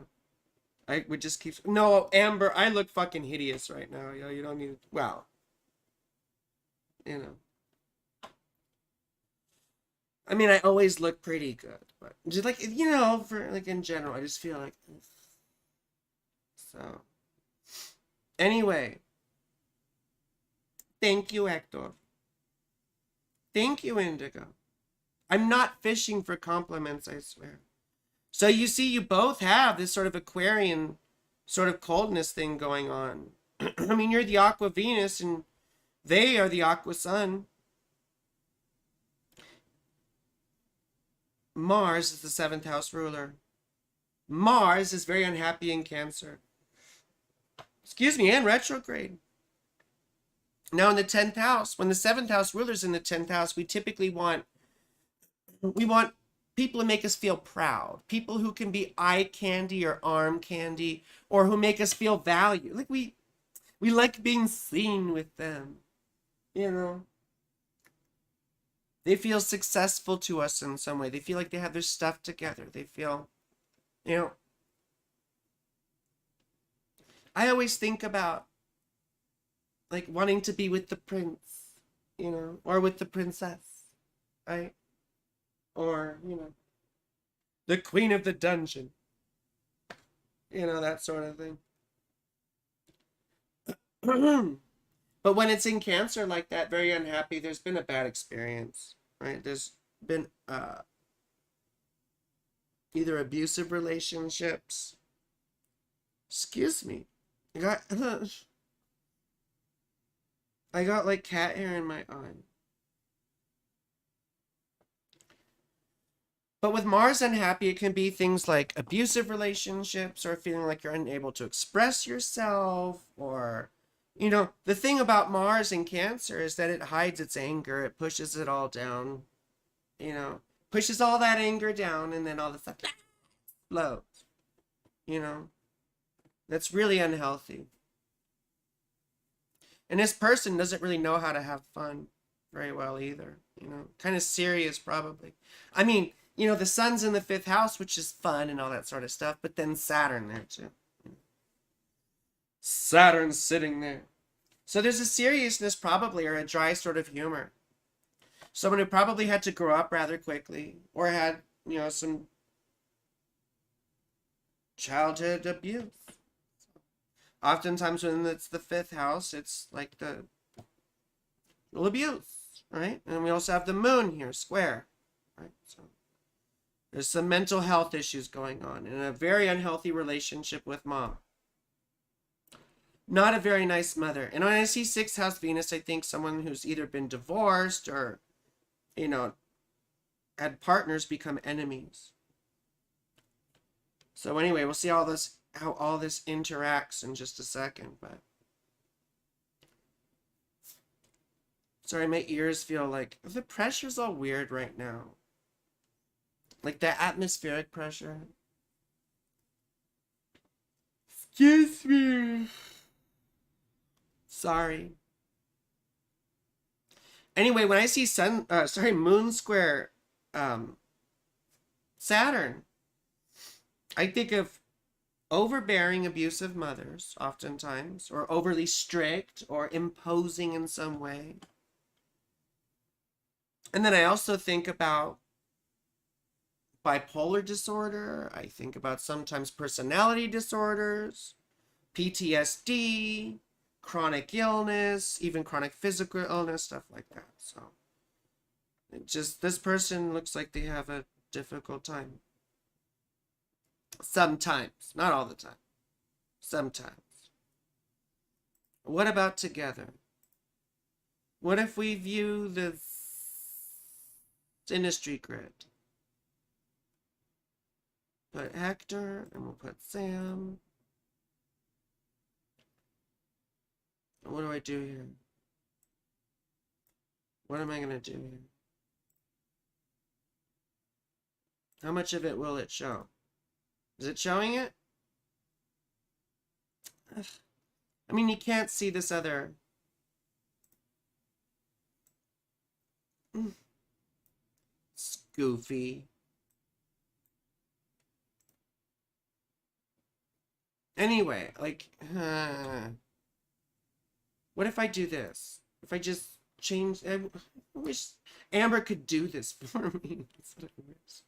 I would just keep. No, Amber, I look fucking hideous right now. Yo, you don't need. Well, you know. I mean, I always look pretty good, but just like for like in general, I just feel like so. Anyway, thank you, Hector. Thank you, Indigo. I'm not fishing for compliments, I swear. So you see, you both have this sort of Aquarian, sort of coldness thing going on. I mean, you're the Aqua Venus, and they are the Aqua Sun. Mars is the seventh house ruler. Mars is very unhappy in Cancer. Excuse me, and retrograde. Now in the 10th house, when the 7th house ruler's in the 10th house, we want people to make us feel proud. People who can be eye candy or arm candy, or who make us feel valued. Like we like being seen with them. You know. They feel successful to us in some way. They feel like they have their stuff together. They feel, you know, I always think about like wanting to be with the prince, or with the princess, right? Or, the queen of the dungeon, that sort of thing. But when it's in Cancer like that, very unhappy, there's been a bad experience, right? There's been either abusive relationships. Excuse me. I got like cat hair in my eye. But with Mars unhappy, it can be things like abusive relationships, or feeling like you're unable to express yourself, or, the thing about Mars in Cancer is that it hides its anger. It pushes it all down, pushes all that anger down, and then all of a sudden, explodes, That's really unhealthy. And this person doesn't really know how to have fun very well either, kind of serious probably. I mean, the sun's in the 5th house, which is fun and all that sort of stuff, but then Saturn there too. Saturn's sitting there. So there's a seriousness probably, or a dry sort of humor. Someone who probably had to grow up rather quickly, or had, some childhood abuse. Oftentimes when it's the 5th house, it's like the abuse, right? And we also have the moon here, square, right? So there's some mental health issues going on, and a very unhealthy relationship with mom. Not a very nice mother. And when I see 6th house Venus, I think someone who's either been divorced or, had partners become enemies. So anyway, we'll see how all this interacts in just a second, but sorry, my ears feel like the pressure's all weird right now. Like the atmospheric pressure. Excuse me. Sorry. Anyway, when I see moon square Saturn, I think of overbearing, abusive mothers, oftentimes, or overly strict or imposing in some way. And then I also think about bipolar disorder. I think about sometimes personality disorders, PTSD, chronic illness, even chronic physical illness, stuff like that. So this person looks like they have a difficult time. Sometimes, not all the time. Sometimes. What about together? What if we view the industry grid? Put Hector, and we'll put Sam. What do I do here? What am I going to do here? How much of it will it show? Is it showing it? I mean, you can't see this other. Goofy. Anyway, like, what if I do this? If I just change, I wish Amber could do this for me. That's what I wish.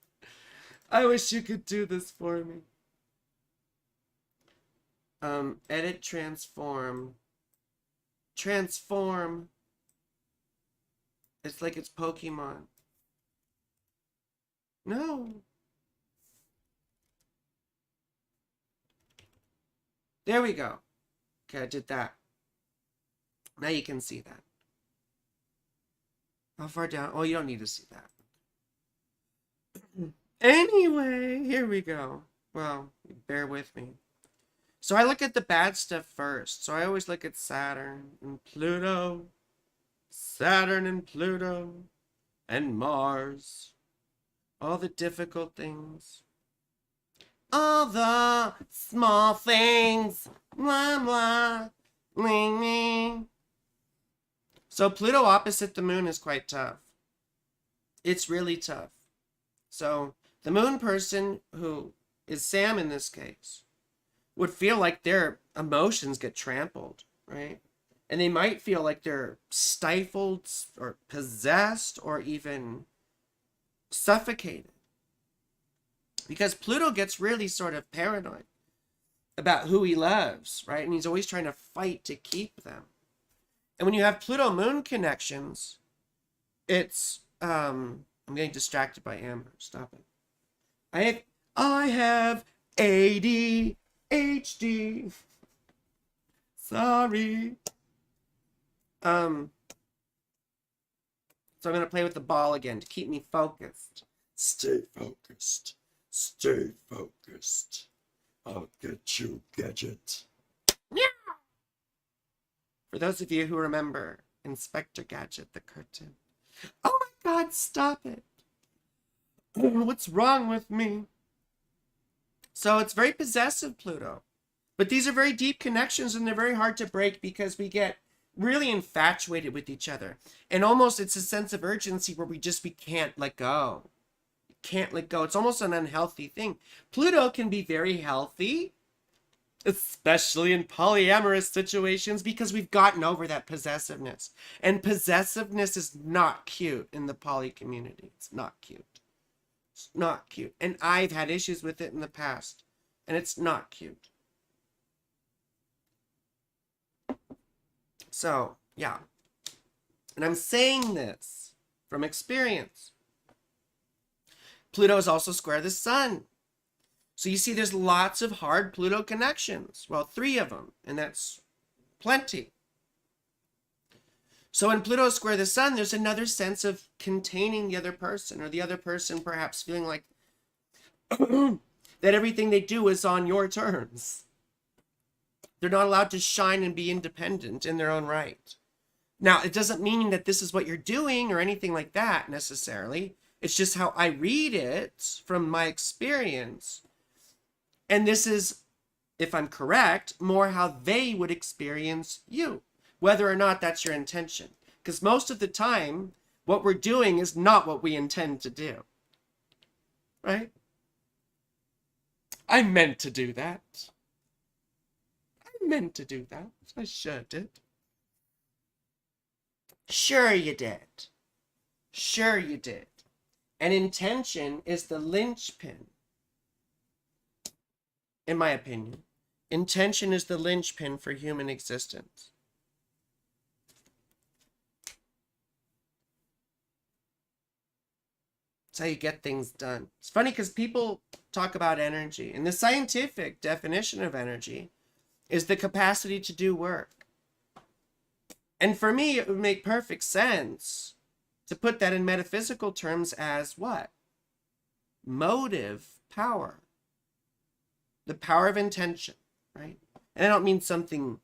I wish you could do this for me. Edit, transform. Transform. It's like it's Pokemon. No. There we go. Okay, I did that. Now you can see that. How far down? Oh, you don't need to see that. Anyway, here we go. Well, bear with me. So I look at the bad stuff first. So I always look at Saturn and Pluto. Saturn and Pluto. And Mars. All the difficult things. All the small things. Blah, blah. Ling, ling. So Pluto opposite the moon is quite tough. It's really tough. So the moon person, who is Sam in this case, would feel like their emotions get trampled, right? And they might feel like they're stifled or possessed or even suffocated. Because Pluto gets really sort of paranoid about who he loves, right? And he's always trying to fight to keep them. And when you have Pluto-Moon connections, it's, I'm getting distracted by Amber. Stop it. I have ADHD. Sorry. So I'm going to play with the ball again to keep me focused. Stay focused. Stay focused. I'll get you, Gadget. Yeah. For those of you who remember Inspector Gadget, the cartoon. Oh my God, stop it. What's wrong with me? So it's very possessive, Pluto. But these are very deep connections and they're very hard to break because we get really infatuated with each other. And almost it's a sense of urgency where we can't let go. Can't let go. It's almost an unhealthy thing. Pluto can be very healthy, especially in polyamorous situations, because we've gotten over that possessiveness. And possessiveness is not cute in the poly community. It's not cute. It's not cute. And I've had issues with it in the past. And it's not cute. So, yeah. And I'm saying this from experience. Pluto is also square the sun. So you see there's lots of hard Pluto connections. Well, 3 of them, and that's plenty. So when Pluto is square the sun, there's another sense of containing the other person, or the other person perhaps feeling like that everything they do is on your terms. They're not allowed to shine and be independent in their own right. Now, it doesn't mean that this is what you're doing or anything like that necessarily. It's just how I read it from my experience. And this is, if I'm correct, more how they would experience you, whether or not that's your intention. Because most of the time, what we're doing is not what we intend to do. Right? I meant to do that. I meant to do that. I sure did. Sure you did. Sure you did. And intention is the linchpin. In my opinion, intention is the linchpin for human existence. It's how you get things done. It's funny because people talk about energy, and the scientific definition of energy is the capacity to do work. And for me, it would make perfect sense to put that in metaphysical terms as what? Motive power. The power of intention, right? And I don't mean something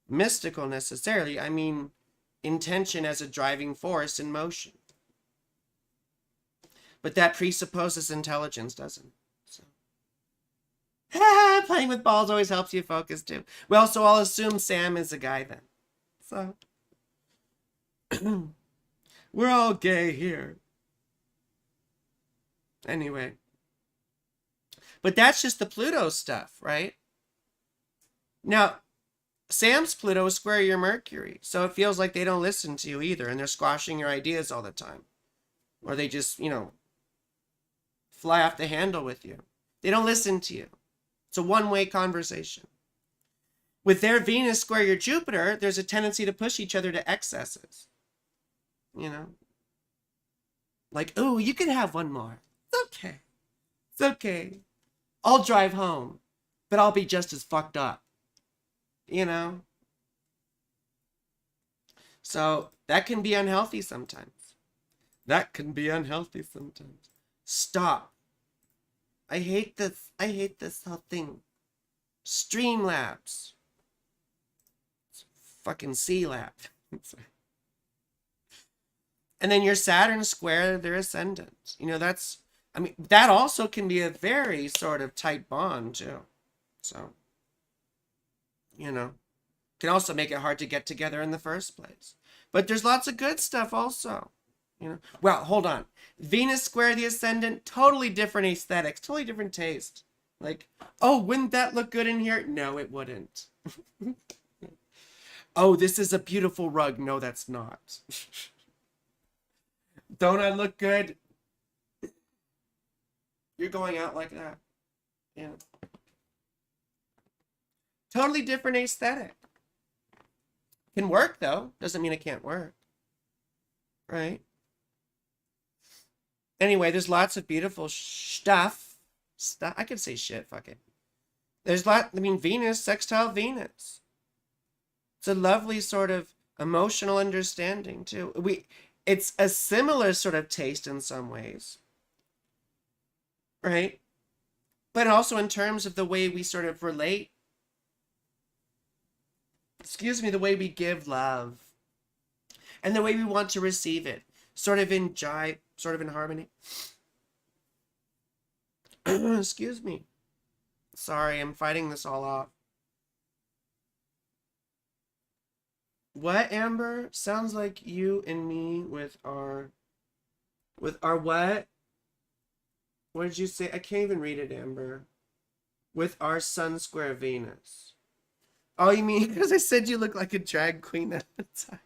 mystical necessarily. I mean intention as a driving force in motion. But that presupposes intelligence, doesn't it? So. Playing with balls always helps you focus too. Well, so I'll assume Sam is a guy then. So. We're all gay here. Anyway, but that's just the Pluto stuff, right? Now, Sam's Pluto is square your Mercury, so it feels like they don't listen to you either, and they're squashing your ideas all the time. Or they just, fly off the handle with you. They don't listen to you. It's a one-way conversation. With their Venus square your Jupiter, there's a tendency to push each other to excesses. Like, oh, you can have one more. It's okay. It's okay. I'll drive home, but I'll be just as fucked up. So that can be unhealthy sometimes. Stop. I hate this. I hate this whole thing. Streamlabs. Fucking C-Lab. And then your Saturn square their ascendant. That also can be a very sort of tight bond too. So, can also make it hard to get together in the first place. But there's lots of good stuff also. Well, hold on. Venus square the ascendant, totally different aesthetics, totally different taste. Like, oh, wouldn't that look good in here? No, it wouldn't. Oh, this is a beautiful rug. No, that's not. Don't I look good? You're going out like that. Yeah. Totally different aesthetic. Can work, though. Doesn't mean it can't work. Right? Anyway, there's lots of beautiful stuff. I could say shit, fuck it. Venus, sextile Venus. It's a lovely sort of emotional understanding, too. It's a similar sort of taste in some ways. Right? But also in terms of the way we sort of relate. The way we give love. And the way we want to receive it. Sort of in jive, sort of in harmony. Excuse me. Sorry, I'm fighting this all off. What, Amber? Sounds like you and me with our what? What did you say? I can't even read it, Amber. With our Sun square Venus. Oh, you mean because I said you look like a drag queen at the time?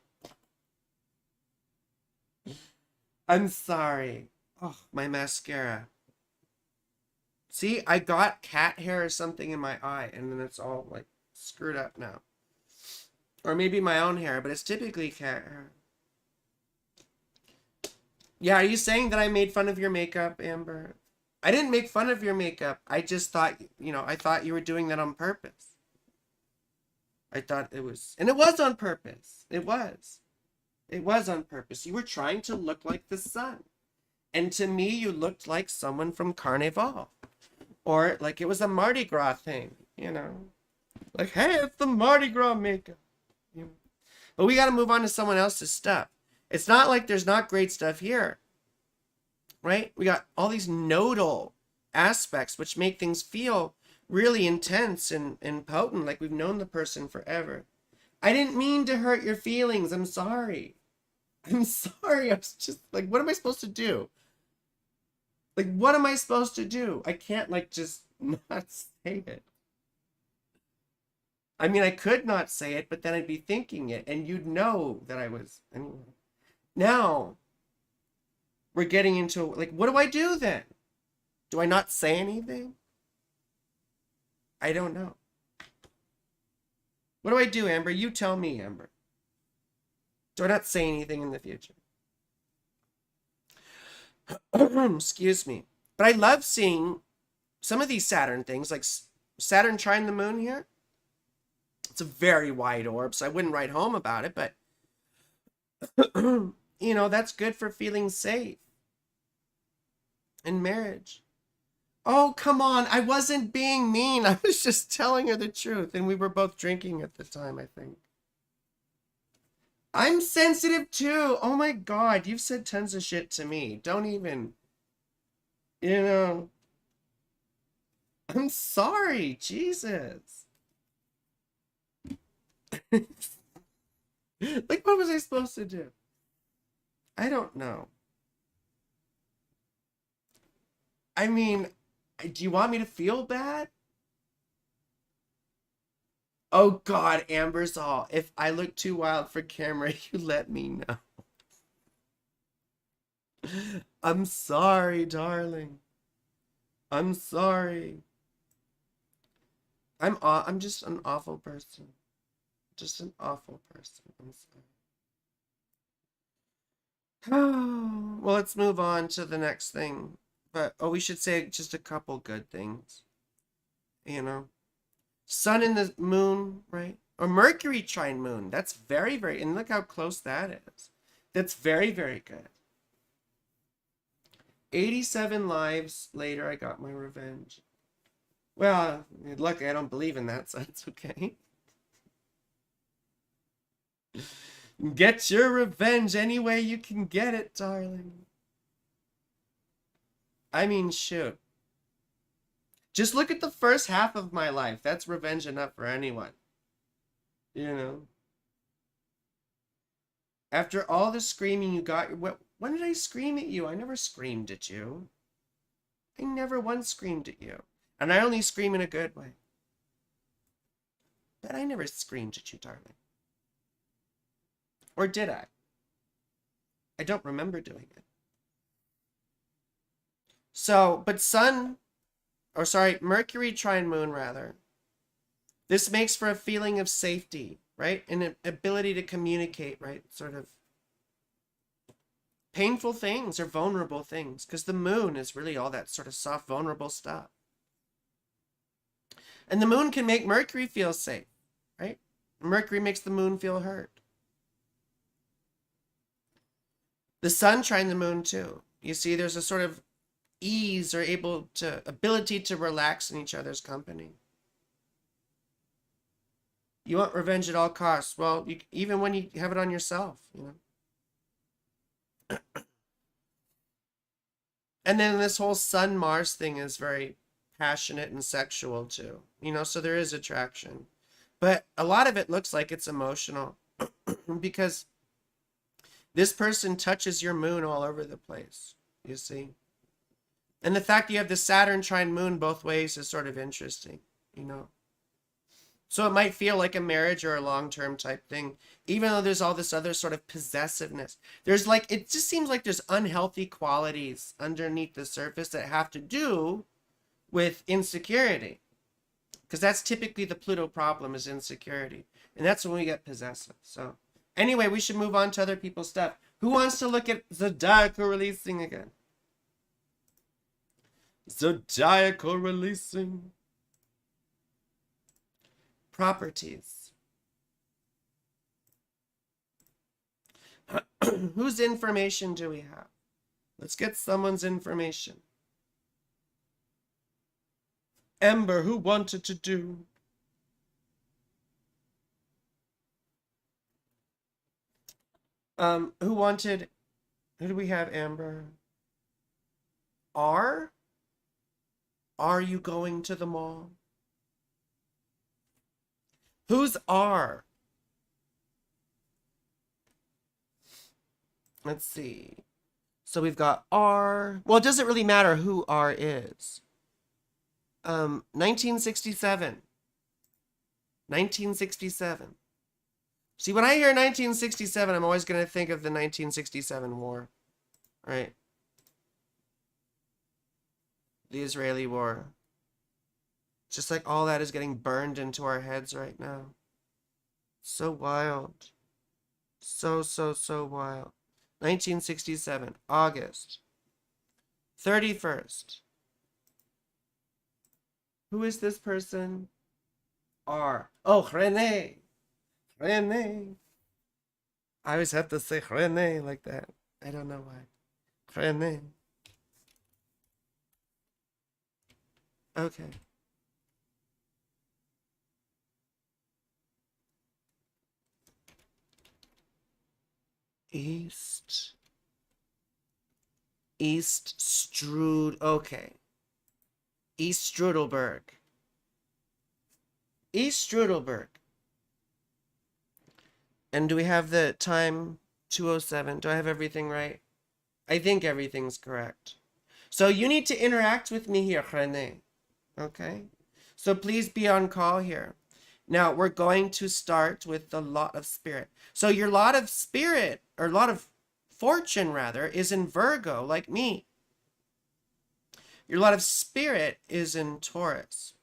I'm sorry. Oh, my mascara. See, I got cat hair or something in my eye, and then it's all like screwed up now. Or maybe my own hair, but it's typically cat hair. Yeah, are you saying that I made fun of your makeup, Amber? I didn't make fun of your makeup. I just thought, I thought you were doing that on purpose. I thought it was, and it was on purpose. It was on purpose. You were trying to look like the sun. And to me, you looked like someone from Carnival. Or like it was a Mardi Gras thing, Like, hey, it's the Mardi Gras makeup. But we got to move on to someone else's stuff. It's not like there's not great stuff here. Right? We got all these nodal aspects which make things feel really intense and potent, like we've known the person forever. I didn't mean to hurt your feelings. I'm sorry. I was just like, what am I supposed to do? Like, what am I supposed to do? I can't just not say it. I could not say it, but then I'd be thinking it, and you'd know that I was. Anyway. Now, we're getting into, what do I do then? Do I not say anything? I don't know. What do I do, Amber? You tell me, Amber. Do I not say anything in the future? Excuse me. But I love seeing some of these Saturn things, like Saturn trine the moon here. It's a very wide orb, so I wouldn't write home about it, but that's good for feeling safe in marriage. Oh, come on. I wasn't being mean. I was just telling her the truth, and we were both drinking at the time, I think. I'm sensitive too. Oh my God, you've said tons of shit to me. Don't even, I'm sorry, Jesus. What was I supposed to do? I don't know. I mean, do you want me to feel bad? Oh God, Amber's all. If I look too wild for camera, you let me know. I'm sorry, darling. I'm sorry. I'm just an awful person. Just an awful person. I'm sorry. Well, let's move on to the next thing. But we should say just a couple good things. You know, sun and the moon, right? Or Mercury trine moon. That's very, very. And look how close that is. That's very, very good. 87 lives later, I got my revenge. Well, luckily I don't believe in that, so it's okay. Get your revenge any way you can get it, darling. I mean, shoot. Just look at the first half of my life. That's revenge enough for anyone. You know? After all the screaming you got, when did I scream at you? I never screamed at you. I never once screamed at you. And I only scream in a good way. But I never screamed at you, darling. Or did I? I don't remember doing it. So, but Mercury trine moon, rather. This makes for a feeling of safety, right? And an ability to communicate, right? Sort of painful things or vulnerable things, because the moon is really all that sort of soft, vulnerable stuff. And the moon can make Mercury feel safe, right? Mercury makes the moon feel hurt. The sun trine the moon too. You see, there's a sort of ease or ability to relax in each other's company. You want revenge at all costs. Well, even when you have it on yourself, you know. And then this whole Sun Mars thing is very passionate and sexual too, you know, so there is attraction. But a lot of it looks like it's emotional because this person touches your moon all over the place, you see. And the fact you have the Saturn trine moon both ways is sort of interesting, you know. So it might feel like a marriage or a long-term type thing, even though there's all this other sort of possessiveness. It just seems like there's unhealthy qualities underneath the surface that have to do with insecurity. Because that's typically the Pluto problem, is insecurity. And that's when we get possessive. So anyway, we should move on to other people's stuff. Who wants to look at Zodiacal Releasing again? Zodiacal Releasing. Properties. Whose information do we have? Let's get someone's information. Ember, who wanted to do? Who do we have, Amber? Are you going to the mall? Who's R? Let's see. So we've got R. Well, it doesn't really matter who R is. 1967. 1967. See, when I hear 1967, I'm always going to think of the 1967 war. Right? The Israeli war. Just like all that is getting burned into our heads right now. So wild. So wild. 1967, August 31st. Who is this person? R. Oh, René. René. I always have to say René like that. I don't know why. René. Okay. East Strud. Okay. East Strudelberg. East Strudelberg. And do we have the time? 2:07. Do I have everything right? I think everything's correct. So you need to interact with me here, René. Okay? So please be on call here. Now we're going to start with the lot of spirit. So your lot of spirit, or lot of fortune rather, is in Virgo, like me. Your lot of spirit is in Taurus.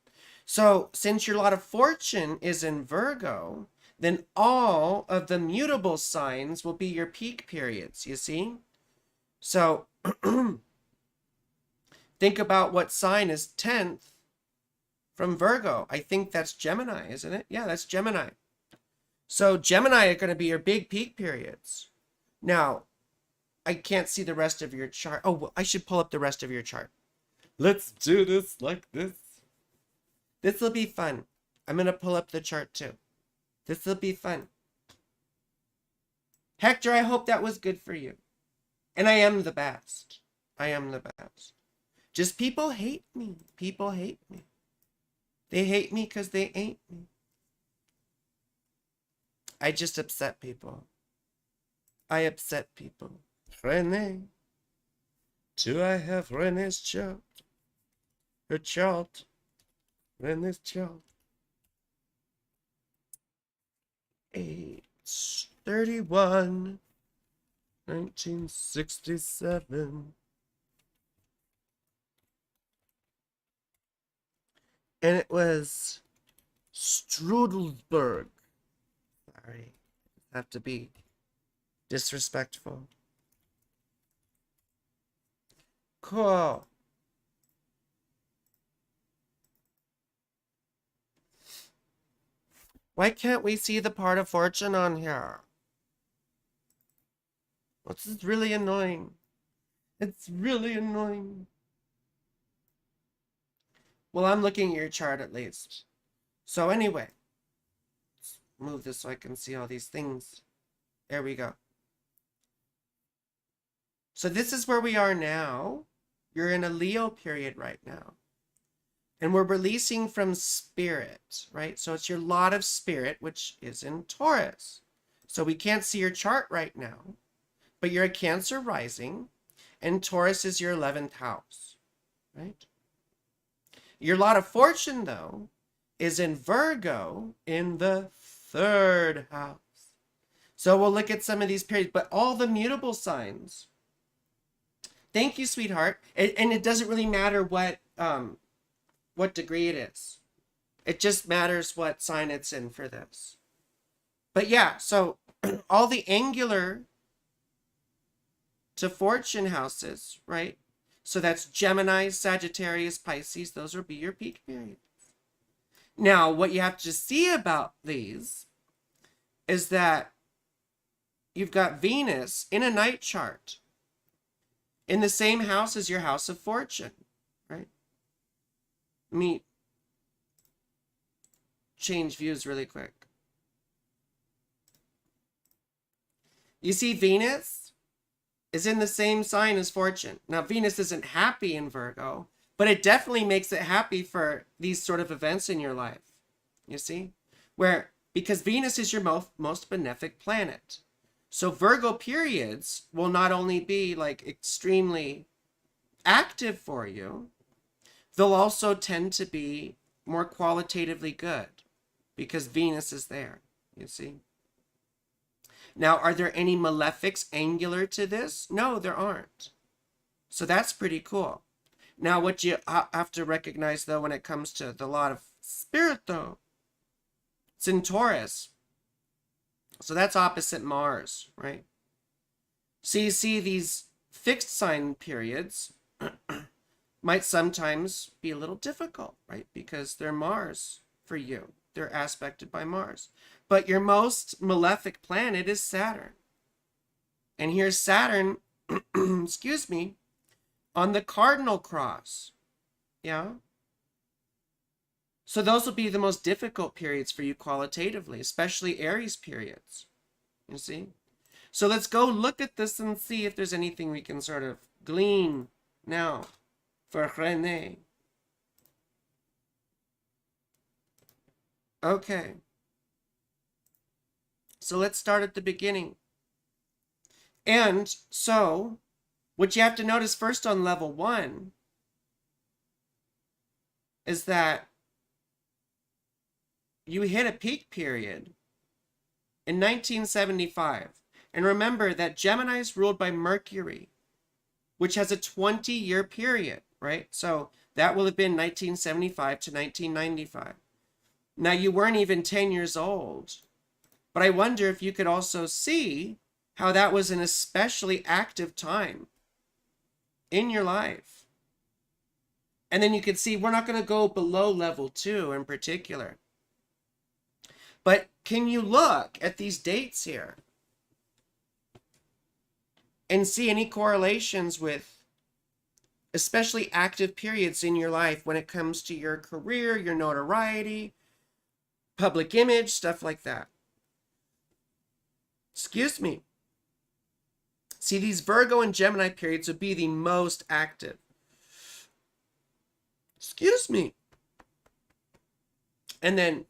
So since your lot of fortune is in Virgo, then all of the mutable signs will be your peak periods, you see? So think about what sign is 10th from Virgo. I think that's Gemini, isn't it? Yeah, that's Gemini. So Gemini are going to be your big peak periods. Now, I can't see the rest of your chart. Oh, well, I should pull up the rest of your chart. Let's do this like this. This will be fun. I'm going to pull up the chart too. This will be fun. Hector, I hope that was good for you. And I am the best. I am the best. Just people hate me. People hate me. They hate me because they ain't me. I just upset people. I upset people. Renee. Do I have Renee's chart? Her chart. Renee's chart. 8/31, 1967. And it was Strudelsburg. Sorry, I have to be disrespectful. Cool. Why can't we see the part of fortune on here? This is really annoying. It's really annoying. Well, I'm looking at your chart at least. So anyway, let's move this so I can see all these things. There we go. So this is where we are now. You're in a Leo period right now. And we're releasing from spirit, right? So it's your lot of spirit, which is in Taurus. So we can't see your chart right now, but you're a Cancer rising, and Taurus is your 11th house, right? Your lot of fortune, though, is in Virgo in the 3rd house. So we'll look at some of these periods, but all the mutable signs. Thank you, sweetheart. And it doesn't really matter what degree it is. It just matters what sign it's in for this. But yeah, so all the angular to fortune houses, right? So that's Gemini, Sagittarius, Pisces. Those will be your peak periods. Now, what you have to see about these is that you've got Venus in a night chart in the same house as your house of fortune, right? Let me change views really quick. You see, Venus is in the same sign as fortune. Now, Venus isn't happy in Virgo, but it definitely makes it happy for these sort of events in your life. You see? Because Venus is your most benefic planet. So Virgo periods will not only be like extremely active for you, they'll also tend to be more qualitatively good because Venus is there, you see? Now, are there any malefics angular to this? No, there aren't. So that's pretty cool. Now, what you have to recognize, though, when it comes to the lot of spirit, though, it's in Taurus. So that's opposite Mars, right? So you see these fixed sign periods might sometimes be a little difficult, right? Because they're Mars for you. They're aspected by Mars. But your most malefic planet is Saturn. And here's Saturn, excuse me, on the cardinal cross. Yeah? So those will be the most difficult periods for you qualitatively, especially Aries periods. You see? So let's go look at this and see if there's anything we can sort of glean now for René. Okay. So let's start at the beginning. And so What you have to notice first on level 1 is that you hit a peak period in 1975. And remember that Gemini is ruled by Mercury, which has a 20-year period, right? So that will have been 1975 to 1995. Now, you weren't even 10 years old, but I wonder if you could also see how that was an especially active time in your life. And then you could see we're not going to go below level 2 in particular. But can you look at these dates here and see any correlations with especially active periods in your life when it comes to your career, your notoriety, public image, stuff like that? Excuse me. See, these Virgo and Gemini periods would be the most active. Excuse me. And then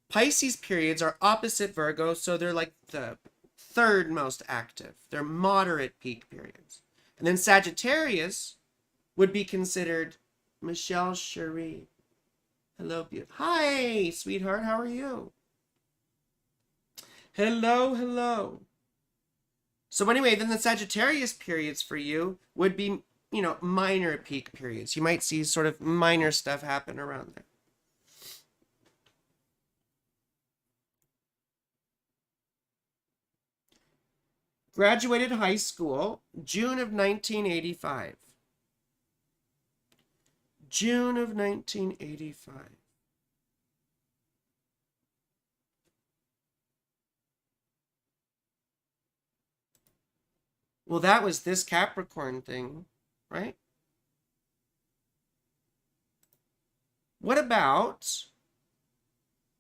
Pisces periods are opposite Virgo, so they're like the third most active. They're moderate peak periods. And then Sagittarius would be considered Michelle Cherie. Hello, beautiful. Hi, sweetheart. How are you? Hello, hello. So anyway, then the Sagittarius periods for you would be, minor peak periods. You might see sort of minor stuff happen around there. Graduated high school, June of 1985. June of 1985. Well, that was this Capricorn thing, right? What about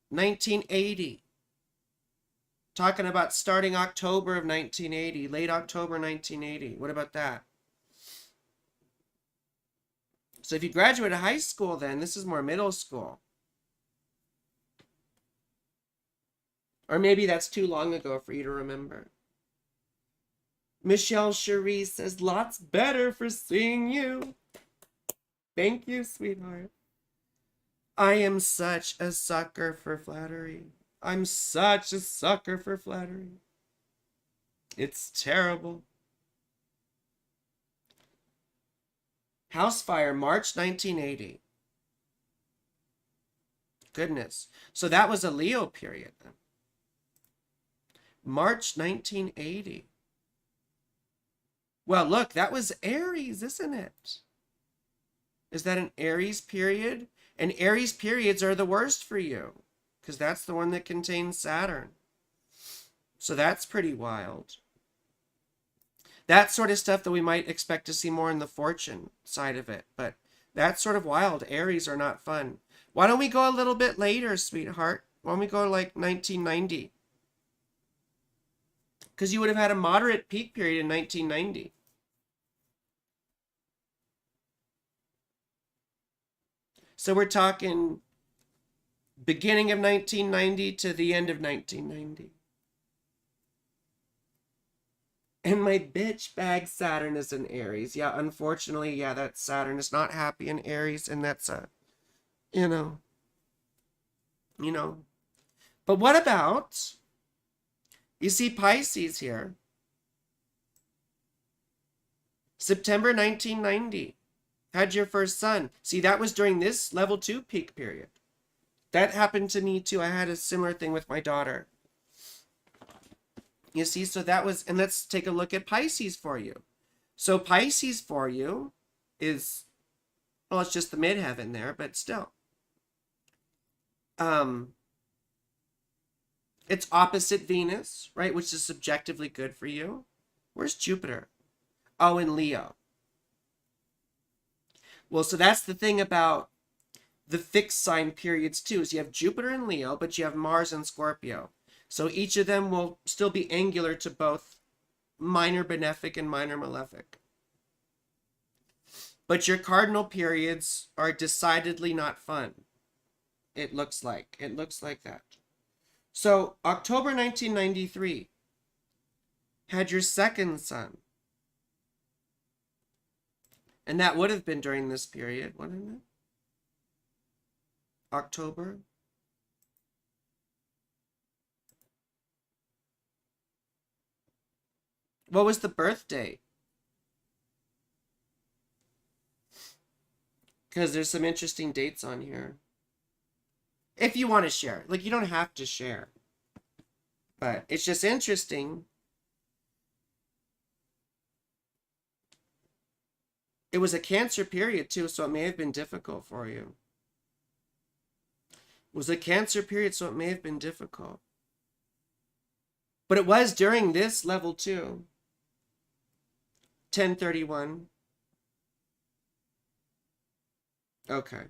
1980? Talking about starting October of 1980, late October 1980. What about that? So if you graduated high school then, this is more middle school. Or maybe that's too long ago for you to remember. Michelle Cherie says, lots better for seeing you. Thank you, sweetheart. I am such a sucker for flattery. I'm such a sucker for flattery. It's terrible. House fire, March 1980. Goodness. So that was a Leo period then. March 1980. Well, look, that was Aries, isn't it? Is that an Aries period? And Aries periods are the worst for you, because that's the one that contains Saturn. So that's pretty wild. That sort of stuff that we might expect to see more in the fortune side of it. But that's sort of wild. Aries are not fun. Why don't we go a little bit later, sweetheart? Why don't we go to like 1990? Because you would have had a moderate peak period in 1990. So we're talking beginning of 1990 to the end of 1990. And my bitch bag Saturn is in Aries. Yeah, unfortunately, yeah, that Saturn is not happy in Aries, and that's a, you know. But what about, you see Pisces here. September 1990. Had your first son. See, that was during this level 2 peak period. That happened to me too. I had a similar thing with my daughter. You see, so that was, and let's take a look at Pisces for you. So Pisces for you is, well, it's just the midheaven there, but still. It's opposite Venus, right? Which is subjectively good for you. Where's Jupiter? Oh, in Leo. Well, so that's the thing about the fixed sign periods too, is you have Jupiter in Leo, but you have Mars in Scorpio. So each of them will still be angular to both minor benefic and minor malefic. But your cardinal periods are decidedly not fun. It looks like that. So October 1993 had your second son. And that would have been during this period, wouldn't it? October. What was the birth date? Because there's some interesting dates on here. If you want to share. Like, you don't have to share. But it's just interesting. It was a Cancer period, too, so it may have been difficult for you. It was a Cancer period, so it may have been difficult. But it was during this level, too. 1031. Okay.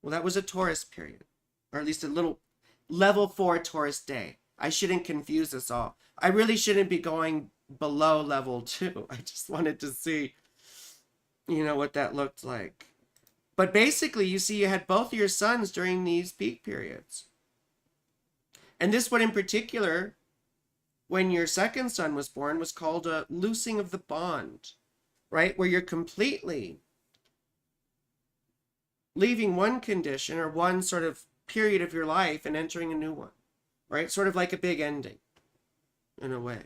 Well, that was a Taurus period. Or at least a little level 4 Taurus day. I shouldn't confuse us all. I really shouldn't be going below level 2. I just wanted to see, what that looked like. But basically, you see, you had both of your suns during these peak periods. And this one in particular, when your second son was born, was called a loosing of the bond, right? Where you're completely leaving one condition or one sort of period of your life and entering a new one, right? Sort of like a big ending, in a way.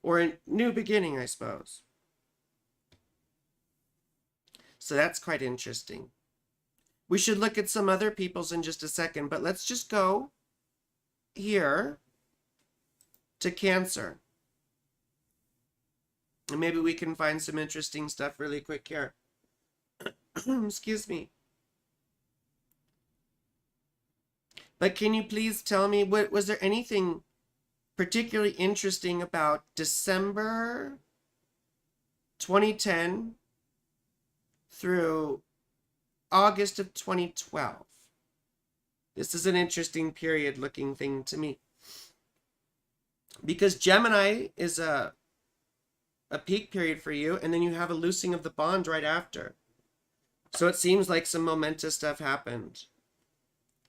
Or a new beginning, I suppose. So that's quite interesting. We should look at some other people's in just a second, but let's just go here to Cancer. And maybe we can find some interesting stuff really quick here. Excuse me. But can you please tell me, was there anything particularly interesting about December 2010 through August of 2012? This is an interesting period looking thing to me. Because Gemini is a peak period for you, and then you have a loosing of the bond right after. So it seems like some momentous stuff happened.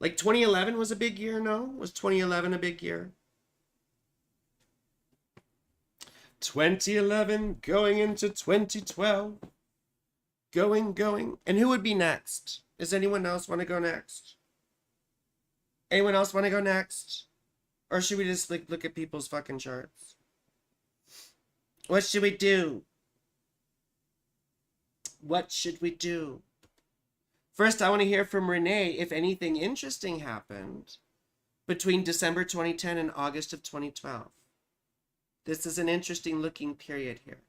Like 2011 was a big year, no? Was 2011 a big year? 2011 going into 2012. Going. And who would be next? Does anyone else want to go next? Anyone else want to go next? Or should we just look at people's fucking charts? What should we do? What should we do? First, I want to hear from Renee if anything interesting happened between December 2010 and August of 2012. This is an interesting looking period here.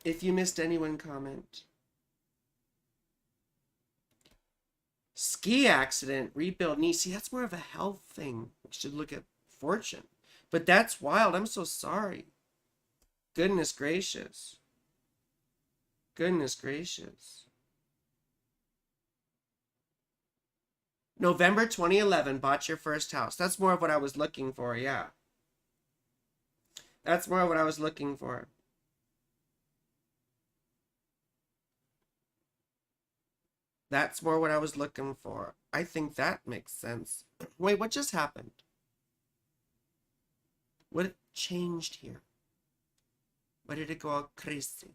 If you missed anyone, comment. Ski accident, rebuild knee. See, that's more of a health thing. We should look at fortune. But that's wild. I'm so sorry. Goodness gracious. Goodness gracious. November 2011, bought your first house. That's more of what I was looking for, yeah. That's more of what I was looking for. That's more what I was looking for. I think that makes sense. Wait, what just happened? What changed here? Why did it go all crazy?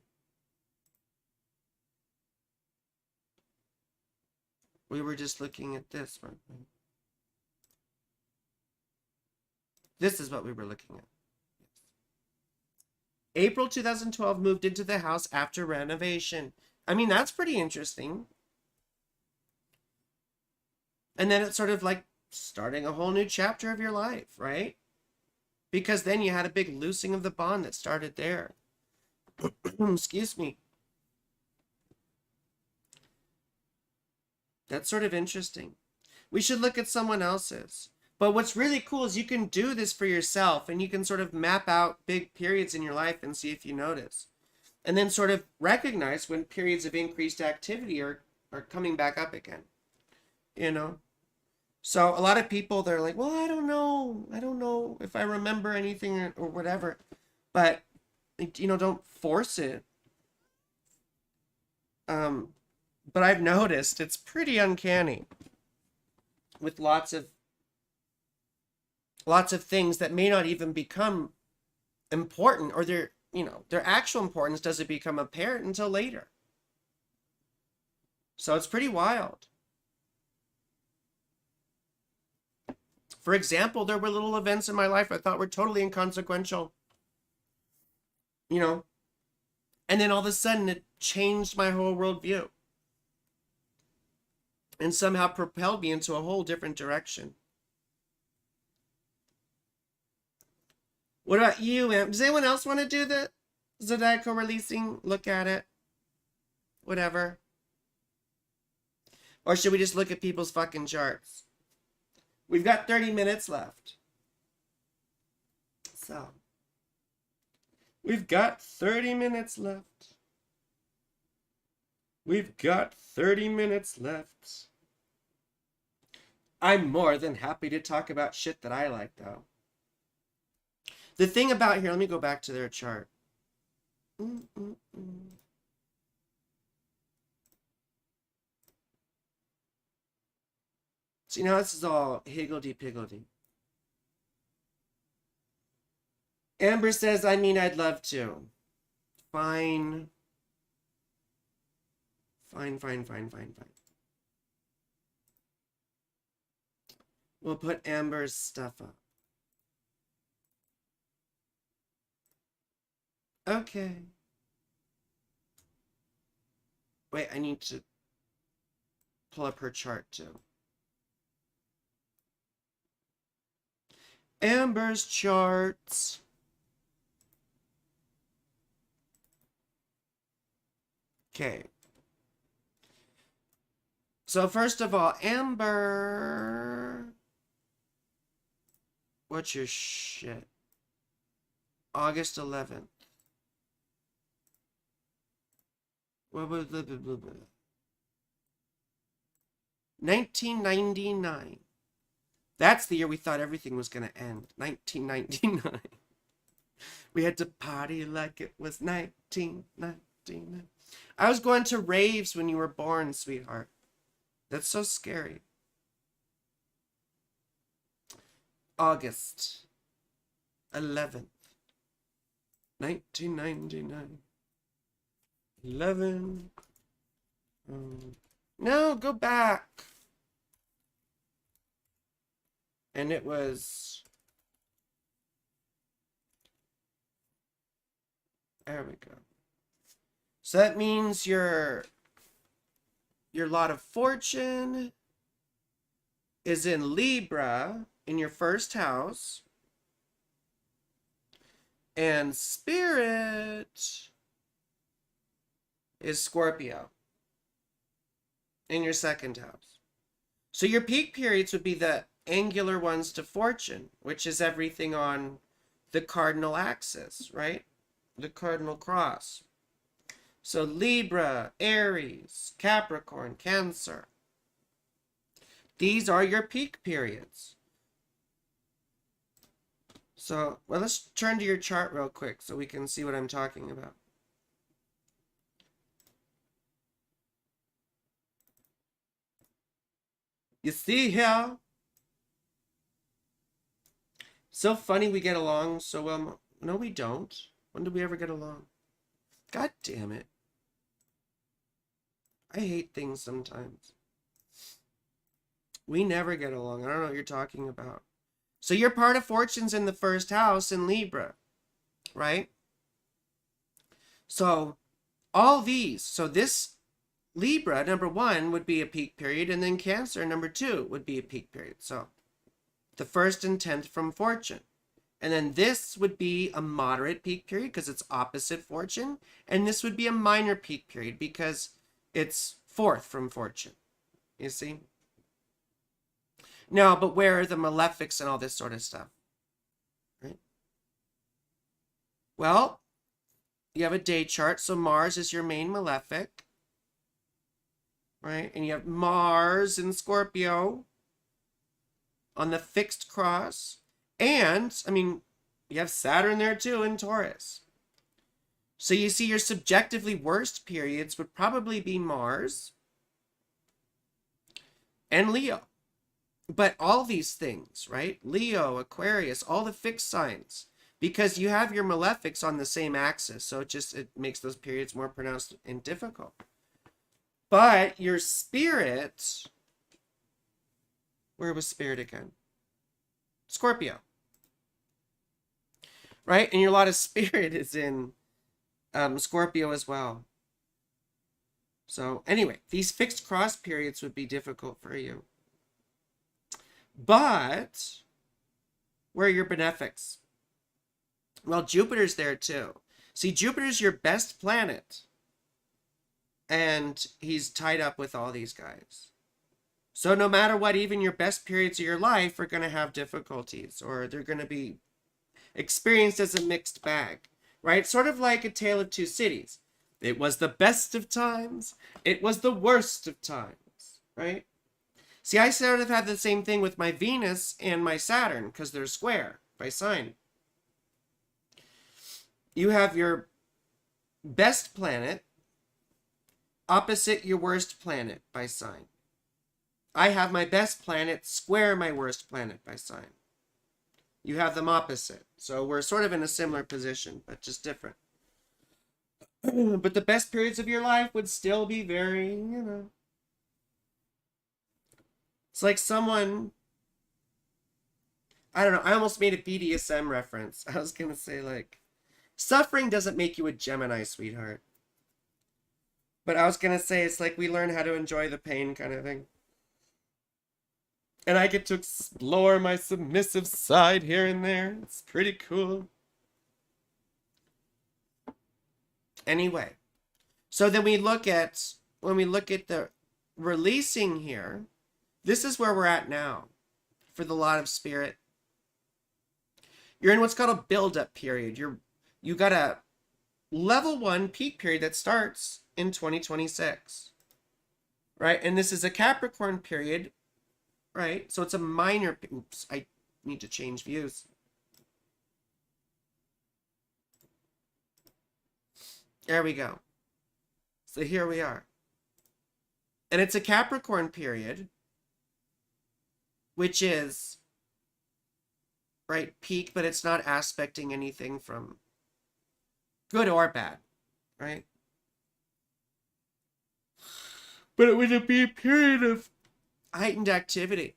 We were just looking at this, weren't we? This is what we were looking at. Yes. April 2012, moved into the house after renovation. I mean, that's pretty interesting. And then it's sort of like starting a whole new chapter of your life, right? Because then you had a big loosing of the bond that started there. Excuse me. That's sort of interesting. We should look at someone else's. But what's really cool is you can do this for yourself, and you can sort of map out big periods in your life and see if you notice. And then sort of recognize when periods of increased activity are coming back up again. So a lot of people, they're like, well, I don't know if I remember anything or whatever. But, don't force it. But I've noticed it's pretty uncanny with lots of things that may not even become important, or their actual importance doesn't become apparent until later. So it's pretty wild. For example, there were little events in my life I thought were totally inconsequential, you know, and then all of a sudden it changed my whole worldview and somehow propelled me into a whole different direction. What about you, Em? Does anyone else want to do the Zodiacal Releasing? Look at it. Whatever. Or should we just look at people's fucking charts? We've got 30 minutes left. So, we've got 30 minutes left. We've got 30 minutes left. I'm more than happy to talk about shit that I like, though. The thing about here, let me go back to their chart. See, now this is all higgledy-piggledy. Amber says, I mean, I'd love to. Fine. Fine. We'll put Amber's stuff up. Okay. Wait, I need to pull up her chart too. Amber's charts. Okay. So first of all, Amber, what's your shit? August 11th. 1999. That's the year we thought everything was going to end. 1999. We had to party like it was 1999. I was going to raves when you were born, sweetheart. That's so scary. August 11th, 1999. 11. No, go back. And it was... There we go. So that means your lot of fortune is in Libra in your first house. And spirit is Scorpio in your second house. So your peak periods would be the angular ones to fortune, which is everything on the cardinal axis, right? The cardinal cross. So Libra, Aries, Capricorn, Cancer. These are your peak periods. So, well, let's turn to your chart real quick so we can see what I'm talking about. You see here? So funny we get along so well. No, we don't. When did we ever get along? God damn it. I hate things sometimes. We never get along. I don't know what you're talking about. So your part of fortune's in the first house in Libra, right? So all these, so this Libra, number 1, would be a peak period, and then Cancer, number 2, would be a peak period. So the 1st and 10th from fortune. And then this would be a moderate peak period because it's opposite fortune. And this would be a minor peak period because it's 4th from fortune. You see? No, but where are the malefics and all this sort of stuff? Right? Well, you have a day chart. So Mars is your main malefic. Right? And you have Mars in Scorpio on the fixed cross. And, I mean, you have Saturn there too in Taurus. So you see your subjectively worst periods would probably be Mars and Leo. But all these things, right? Leo, Aquarius, all the fixed signs, because you have your malefics on the same axis, so it makes those periods more pronounced and difficult. But your spirit, where was spirit again? Scorpio, right? And your lot of spirit is in Scorpio as well. So anyway, these fixed cross periods would be difficult for you. But where are your benefics? Well, Jupiter's there too. See, Jupiter's your best planet. And he's tied up with all these guys. So no matter what, even your best periods of your life are going to have difficulties, or they're going to be experienced as a mixed bag, right? Sort of like a tale of two cities. It was the best of times. It was the worst of times, right? See, I sort of have the same thing with my Venus and my Saturn because they're square by sign. You have your best planet opposite your worst planet by sign. I have my best planet square my worst planet by sign. You have them opposite. So we're sort of in a similar position, but just different. But the best periods of your life would still be very, it's like someone, I don't know, I almost made a BDSM reference. I was going to say, like, suffering doesn't make you a Gemini, sweetheart. But I was going to say it's like we learn how to enjoy the pain kind of thing. And I get to explore my submissive side here and there. It's pretty cool. Anyway, so then when we look at the releasing here, this is where we're at now for the lot of spirit. You're in what's called a build-up period. You got a level 1 peak period that starts in 2026, right? And this is a Capricorn period, right? So it's a minor, oops, I need to change views. There we go. So here we are. And it's a Capricorn period, which is, right, peak, but it's not aspecting anything from good or bad, right? But it would be a period of heightened activity.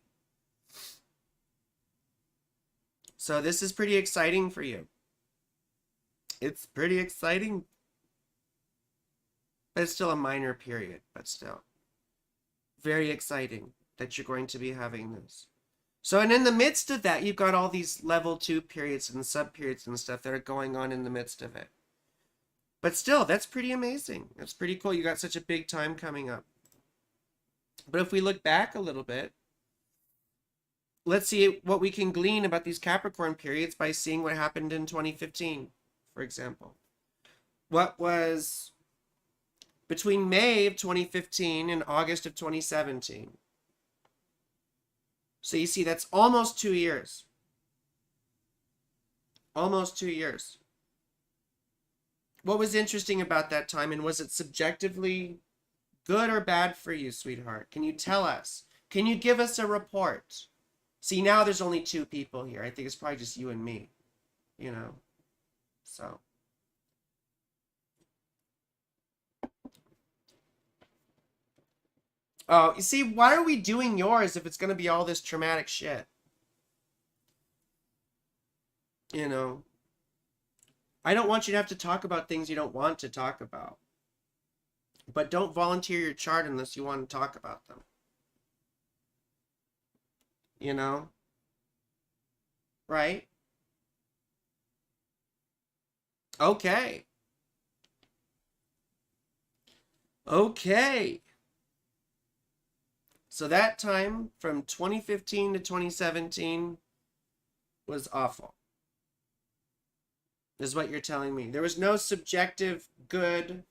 So this is pretty exciting for you. It's pretty exciting. But it's still a minor period, but still. Very exciting that you're going to be having this. So, and in the midst of that, you've got all these level 2 periods and sub-periods and stuff that are going on in the midst of it. But still, that's pretty amazing. That's pretty cool. You got such a big time coming up. But if we look back a little bit, let's see what we can glean about these Capricorn periods by seeing what happened in 2015, for example. What was between May of 2015 and August of 2017. So you see, that's almost 2 years. Almost 2 years. What was interesting about that time, and was it subjectively good or bad for you, sweetheart? Can you tell us? Can you give us a report? See, now there's only 2 people here. I think it's probably just you and me, so. Oh, you see, why are we doing yours if it's going to be all this traumatic shit? I don't want you to have to talk about things you don't want to talk about. But don't volunteer your chart unless you want to talk about them. Right? Okay. Okay. So that time from 2015 to 2017 was awful. Is what you're telling me. There was no subjective good.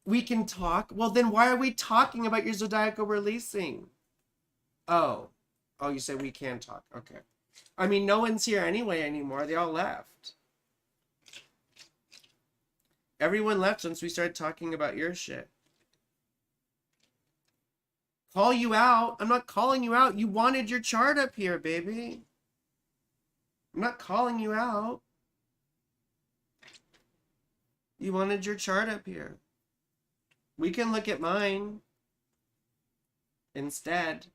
We can talk. Well, then why are we talking about your zodiacal releasing? Oh, you say we can talk. Okay. I mean, no one's here anyway anymore. They all left. Everyone left once we started talking about your shit. Call you out. I'm not calling you out. You wanted your chart up here, baby. I'm not calling you out. You wanted your chart up here. We can look at mine instead.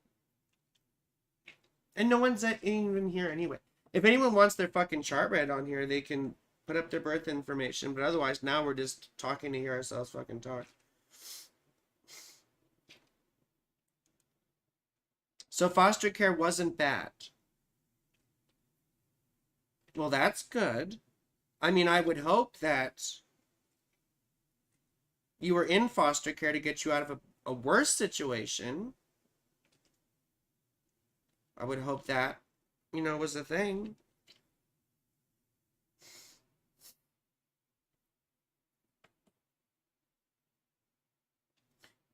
And no one's even here anyway. If anyone wants their fucking chart read on here, they can put up their birth information. But otherwise, now we're just talking to hear ourselves fucking talk. So foster care wasn't bad. Well, that's good. I mean, I would hope that you were in foster care to get you out of a worse situation. I would hope that, was a thing.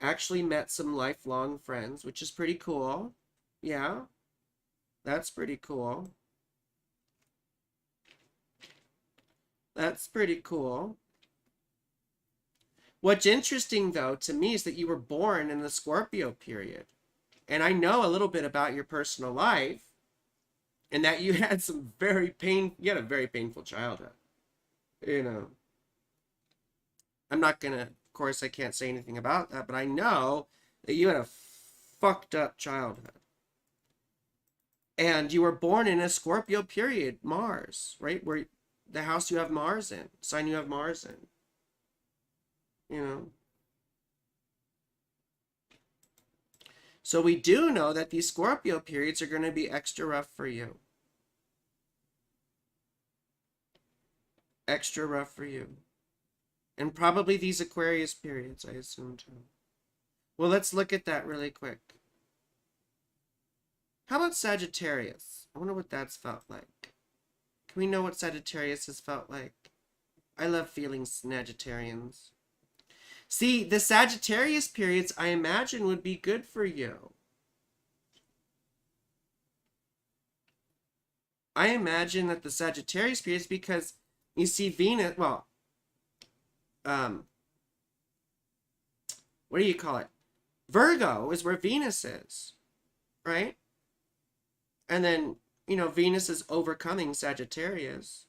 Actually met some lifelong friends, which is pretty cool. Yeah, that's pretty cool. That's pretty cool. What's interesting, though, to me is that you were born in the Scorpio period. And I know a little bit about your personal life, and that you had you had a very painful childhood. I'm not gonna, of course, I can't say anything about that, but I know that you had a fucked up childhood. And you were born in a Scorpio period, Mars, right? Where the house you have Mars in, sign you have Mars in. So we do know that these Scorpio periods are going to be extra rough for you. Extra rough for you. And probably these Aquarius periods, I assume too. Well, let's look at that really quick. How about Sagittarius? I wonder what that's felt like. Can we know what Sagittarius has felt like? I love feeling Sagittarians. See, the Sagittarius periods, I imagine, would be good for you. I imagine that the Sagittarius periods, because you see Venus, well, what do you call it? Virgo is where Venus is, right? And then, Venus is overcoming Sagittarius.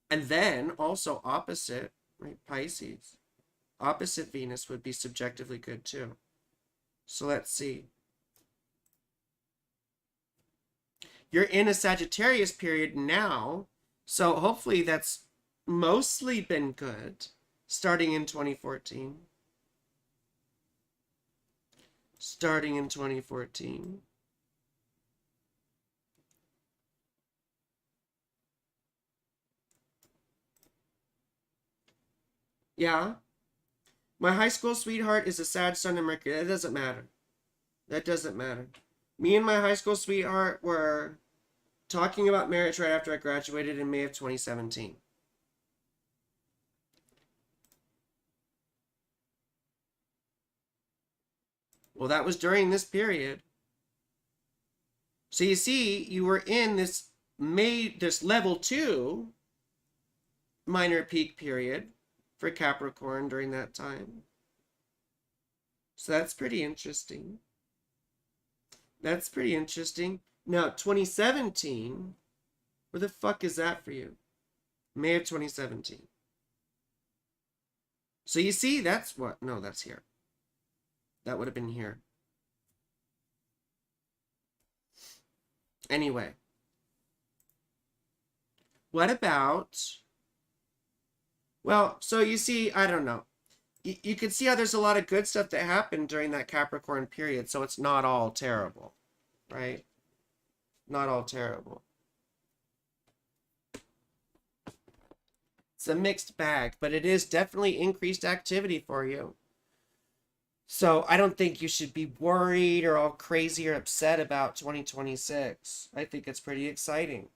And then also opposite, right? Pisces. Opposite Venus would be subjectively good too. So let's see. You're in a Sagittarius period now, so hopefully that's mostly been good, starting in 2014. Starting in 2014. Yeah. My high school sweetheart is a Sag, Sun, and Mercury. That doesn't matter. That doesn't matter. Me and my high school sweetheart were talking about marriage right after I graduated in May of 2017. Well, that was during this period. So you see, you were in this level 2 minor peak period for Capricorn during that time. So that's pretty interesting. That's pretty interesting. Now, 2017, where the fuck is that for you? May of 2017. So you see, that's what? No, that's here. That would have been here. Anyway. What about... Well, so you see, I don't know. You can see how there's a lot of good stuff that happened during that Capricorn period, so it's not all terrible, right? Not all terrible. It's a mixed bag, but it is definitely increased activity for you. So I don't think you should be worried or all crazy or upset about 2026. I think it's pretty exciting,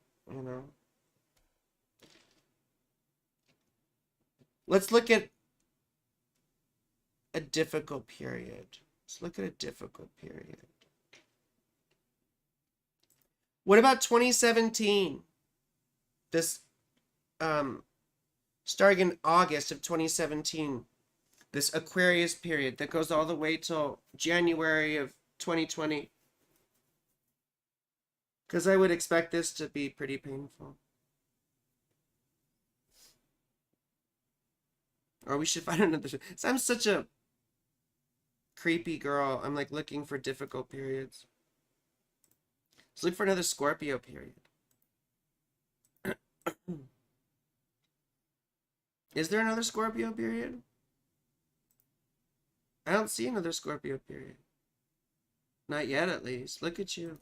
Let's look at a difficult period. Let's look at a difficult period. What about 2017? This, starting in August of 2017, this Aquarius period that goes all the way till January of 2020. Because I would expect this to be pretty painful. Or we should find another. So I'm such a creepy girl. I'm like looking for difficult periods. Let's look for another Scorpio period. Is there another Scorpio period? I don't see another Scorpio period. Not yet, at least. Look at you.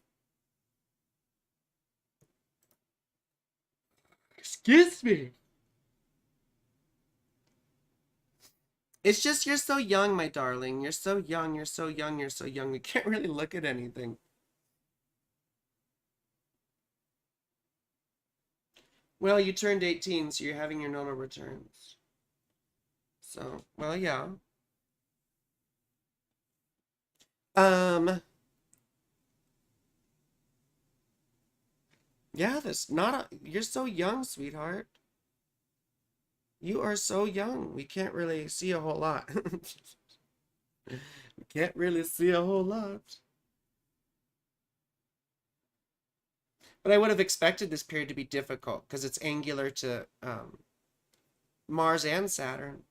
Excuse me. It's just you're so young, my darling. You're so young, you're so young, you're so young. We can't really look at anything. Well, you turned 18, so you're having your normal returns. So, well, yeah. Yeah, this not a, you're so young, sweetheart. You are so young. We can't really see a whole lot. We can't really see a whole lot. But I would have expected this period to be difficult because it's angular to Mars and Saturn.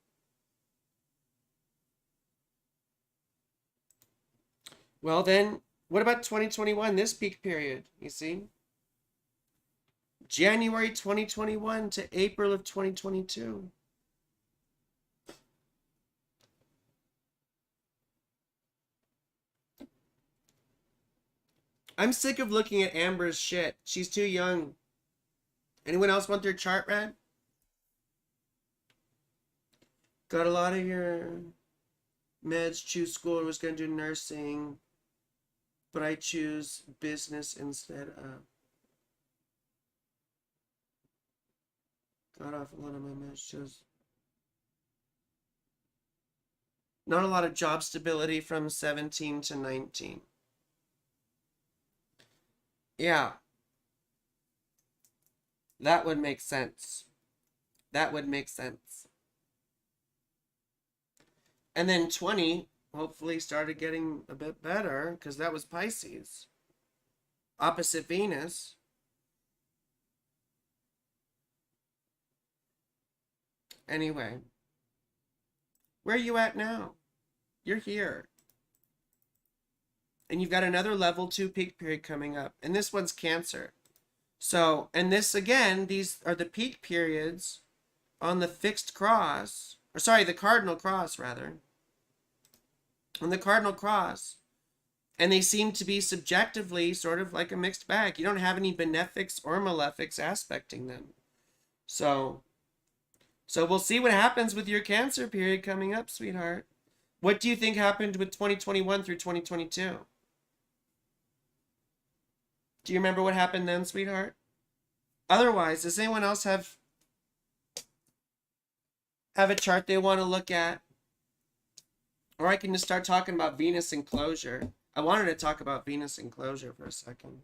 Well, then, what about 2021, this peak period? You see? January 2021 to April of 2022. I'm sick of looking at Amber's shit. She's too young. Anyone else want their chart read? Got a lot of your meds, choose school, was going to do nursing, but I choose business instead of. Got off a lot of my meds, chose. Not a lot of job stability from 17 to 19. Yeah. That would make sense. That would make sense. And then 20 hopefully started getting a bit better because that was Pisces. Opposite Venus. Anyway. Where are you at now? You're here. And you've got another level 2 peak period coming up. And this one's Cancer. So, and this again, these are the peak periods on the fixed cross. Or sorry, the cardinal cross, rather. On the cardinal cross. And they seem to be subjectively sort of like a mixed bag. You don't have any benefics or malefics aspecting them. So we'll see what happens with your Cancer period coming up, sweetheart. What do you think happened with 2021 through 2022? Do you remember what happened then, sweetheart? Otherwise, does anyone else have a chart they want to look at? Or I can just start talking about Venus enclosure. I wanted to talk about Venus enclosure for a second.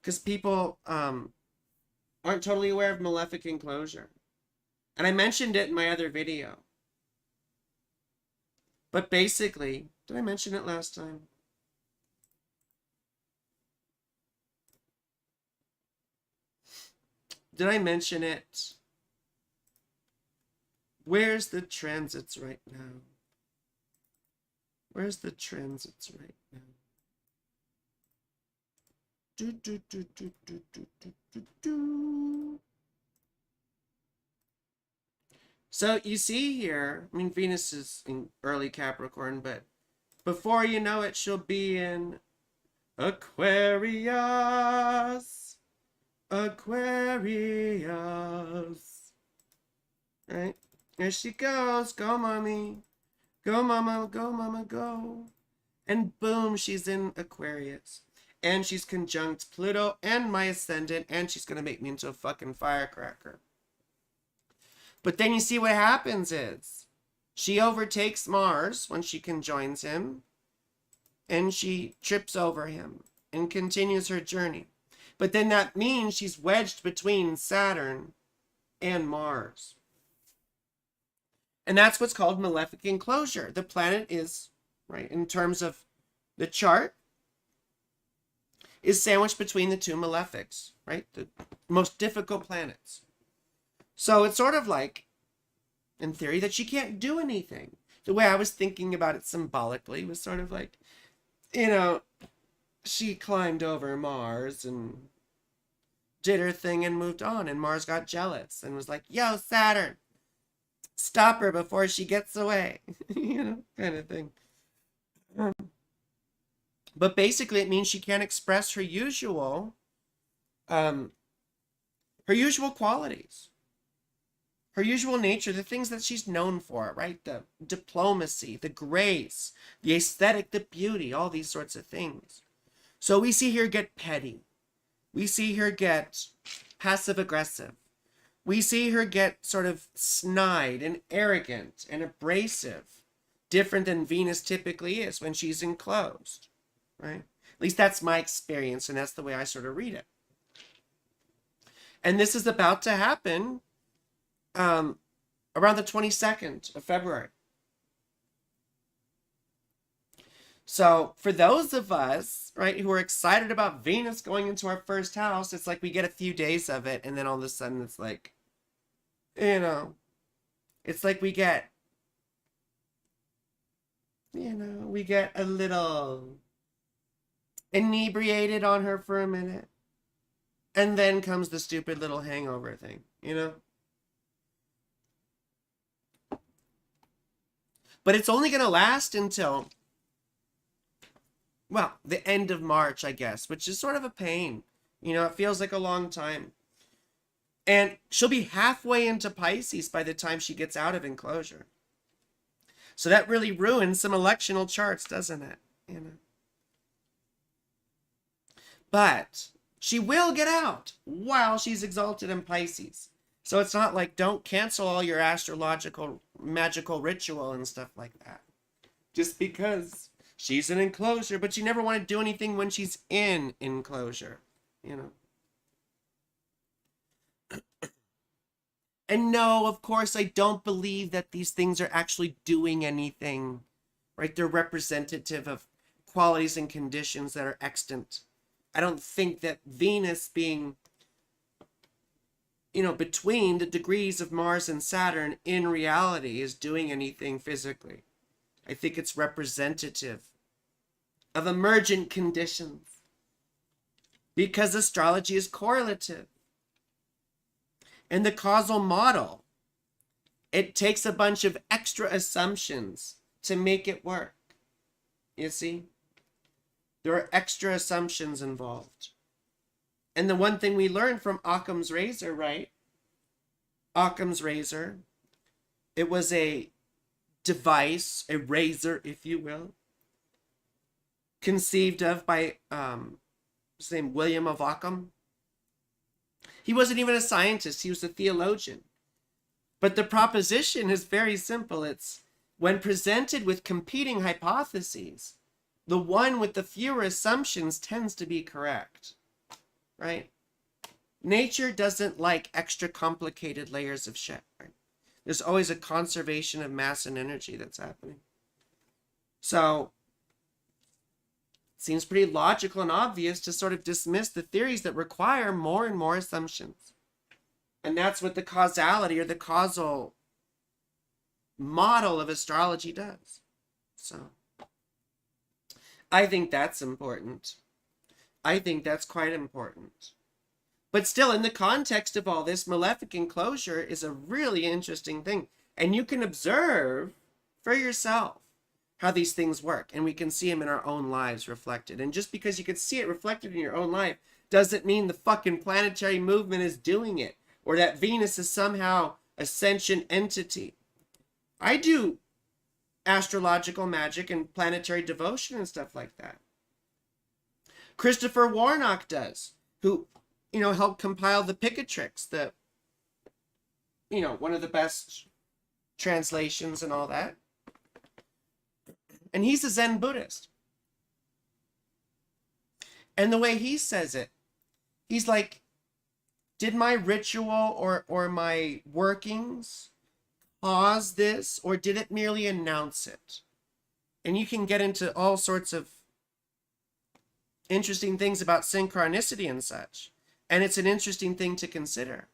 Because people aren't totally aware of malefic enclosure. And I mentioned it in my other video. But basically, did I mention it last time? Did I mention it? Where's the transits right now? Where's the transits right now? So you see here, I mean, Venus is in early Capricorn, but before you know it, she'll be in Aquarius. Aquarius. Right? There she goes. Go, mommy. Go, mama. Go, mama. Go. And boom, she's in Aquarius. And she's conjunct Pluto and my ascendant. And she's going to make me into a fucking firecracker. But then you see what happens is she overtakes Mars when she conjoins him. And she trips over him and continues her journey. But then that means she's wedged between Saturn and Mars. And that's what's called malefic enclosure. The planet is, right, in terms of the chart, is sandwiched between the two malefics, right? The most difficult planets. So it's sort of like, in theory, that she can't do anything. The way I was thinking about it symbolically was sort of like, you know, she climbed over Mars and did her thing and moved on, and Mars got jealous and was like, yo, Saturn, stop her before she gets away. Kind of thing. But basically it means she can't express her usual qualities, her usual nature, the things that she's known for, right? The diplomacy, the grace, the aesthetic, the beauty, all these sorts of things. So we see her get petty. We see her get passive aggressive. We see her get sort of snide and arrogant and abrasive, different than Venus typically is when she's enclosed, right? At least that's my experience, and that's the way I sort of read it. And this is about to happen around the 22nd of February. So for those of us, right, who are excited about Venus going into our first house, it's like we get a few days of it, and then all of a sudden it's like, it's like we get a little inebriated on her for a minute, and then comes the stupid little hangover thing, But it's only going to last until, well, the end of March, I guess, which is sort of a pain. It feels like a long time. And she'll be halfway into Pisces by the time she gets out of enclosure. So that really ruins some electional charts, doesn't it? But she will get out while she's exalted in Pisces. So it's not like, don't cancel all your astrological, magical ritual and stuff like that. Just because she's in enclosure, but you never want to do anything when she's in enclosure, And no, of course, I don't believe that these things are actually doing anything, right? They're representative of qualities and conditions that are extant. I don't think that Venus being, between the degrees of Mars and Saturn in reality is doing anything physically. I think it's representative of emergent conditions because astrology is correlative. And the causal model, it takes a bunch of extra assumptions to make it work. You see? There are extra assumptions involved. And the one thing we learned from Occam's razor, right? Occam's razor, it was a device, a razor, if you will, conceived of by his name William of Ockham. He wasn't even a scientist, he was a theologian. But the proposition is very simple. It's when presented with competing hypotheses, the one with the fewer assumptions tends to be correct, right? Nature doesn't like extra complicated layers of shit, right? There's always a conservation of mass and energy that's happening. So it seems pretty logical and obvious to sort of dismiss the theories that require more and more assumptions. And that's what the causality or the causal model of astrology does. So I think that's important. I think that's quite important. But still, in the context of all this, malefic enclosure is a really interesting thing. And you can observe for yourself how these things work. And we can see them in our own lives reflected. And just because you can see it reflected in your own life doesn't mean the fucking planetary movement is doing it. Or that Venus is somehow a sentient entity. I do astrological magic and planetary devotion and stuff like that. Christopher Warnock does, who, helped compile the Picatrix, one of the best translations and all that. And he's a Zen Buddhist. And the way he says it, he's like, did my ritual or my workings cause this, or did it merely announce it? And you can get into all sorts of interesting things about synchronicity and such. And it's an interesting thing to consider.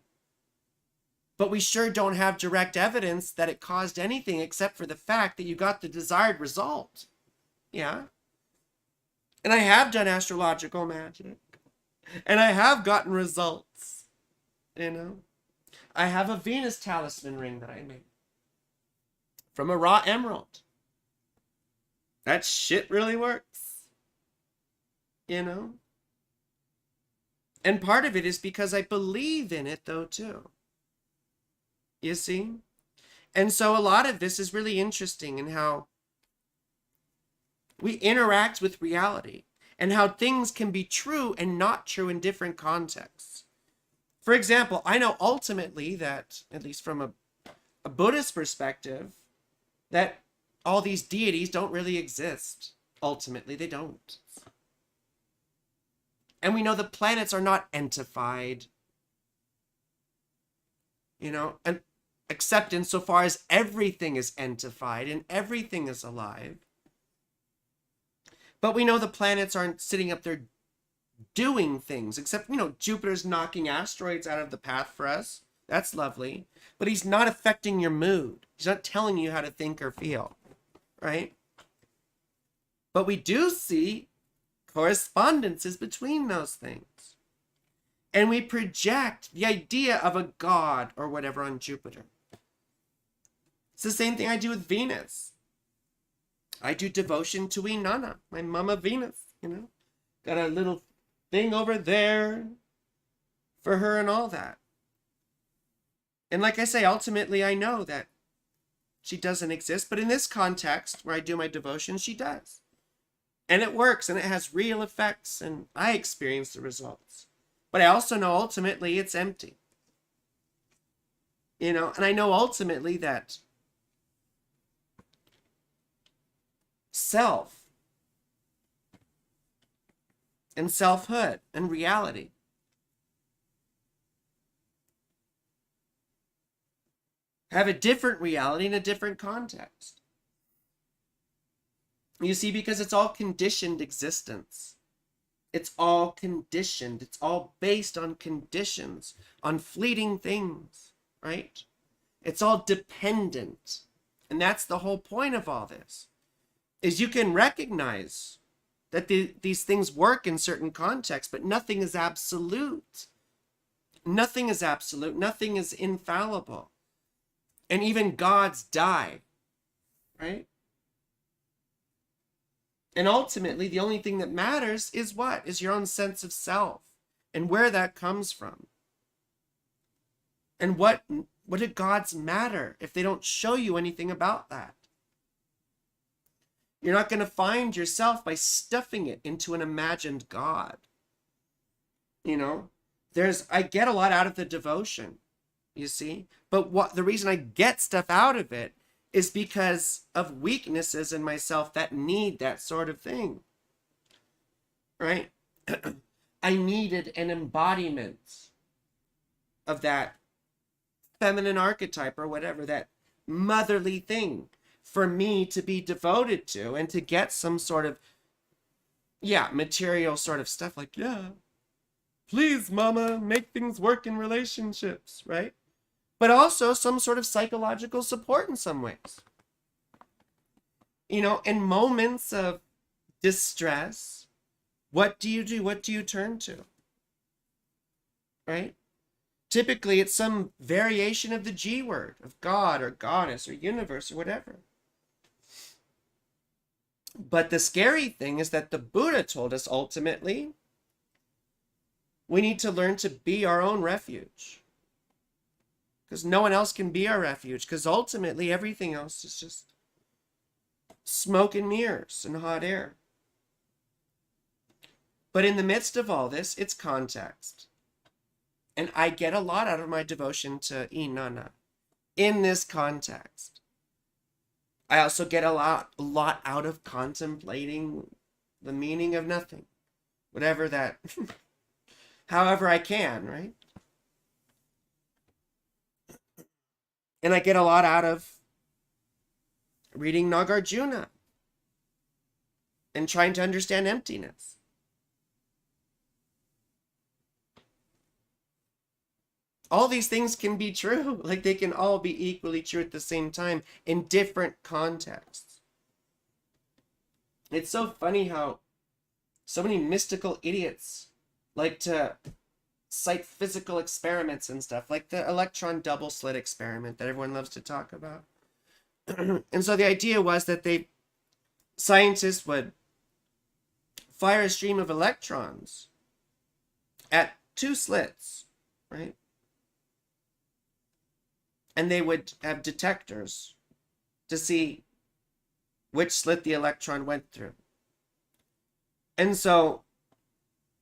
But we sure don't have direct evidence that it caused anything except for the fact that you got the desired result. Yeah. And I have done astrological magic. And I have gotten results. You know. I have a Venus talisman ring that I made from a raw emerald. That shit really works. You know. And part of it is because I believe in it though too. You see? And so a lot of this is really interesting in how we interact with reality and how things can be true and not true in different contexts. For example, I know ultimately that, at least from a Buddhist perspective, that all these deities don't really exist. Ultimately, they don't. And we know the planets are not entified. You know, and except insofar as everything is entified and everything is alive. But we know the planets aren't sitting up there doing things, except, you know, Jupiter's knocking asteroids out of the path for us. That's lovely. But he's not affecting your mood. He's not telling you how to think or feel, right? But we do see correspondences between those things. And we project the idea of a god or whatever on Jupiter. It's the same thing I do with Venus. I do devotion to Inanna, my mama Venus, you know. Got a little thing over there for her and all that. And like I say, ultimately I know that she doesn't exist, but in this context where I do my devotion, she does. And it works, and it has real effects, and I experience the results. But I also know ultimately it's empty. You know, and I know ultimately that self and selfhood and reality have a different reality in a different context. You see, because it's all conditioned existence. It's all conditioned. It's all based on conditions, on fleeting things, right? It's all dependent. And that's the whole point of all this, is you can recognize that these things work in certain contexts, but nothing is absolute. Nothing is absolute. Nothing is infallible. And even gods die, right? And ultimately, the only thing that matters is what? Is your own sense of self and where that comes from. And what do gods matter if they don't show you anything about that? You're not going to find yourself by stuffing it into an imagined God. You know, I get a lot out of the devotion, you see, but the reason I get stuff out of it is because of weaknesses in myself that need that sort of thing, right? I needed an embodiment of that feminine archetype or whatever, that motherly thing for me to be devoted to and to get some sort of, material sort of stuff like, please, mama, make things work in relationships, right? But also some sort of psychological support in some ways. You know, in moments of distress, what do you do? What do you turn to? Right? Typically, it's some variation of the G word, of God or goddess or universe or whatever. But the scary thing is that the Buddha told us ultimately, we need to learn to be our own refuge. Because no one else can be our refuge. Because ultimately, everything else is just smoke and mirrors and hot air. But in the midst of all this, it's context. And I get a lot out of my devotion to Inanna in this context. I also get a lot out of contemplating the meaning of nothing. Whatever that, however I can, right? And I get a lot out of reading Nagarjuna and trying to understand emptiness. All these things can be true. Like they can all be equally true at the same time in different contexts. It's so funny how so many mystical idiots like to cite physical experiments and stuff, like the electron double slit experiment that everyone loves to talk about. And so the idea was that scientists would fire a stream of electrons at two slits, right? And they would have detectors to see which slit the electron went through. And so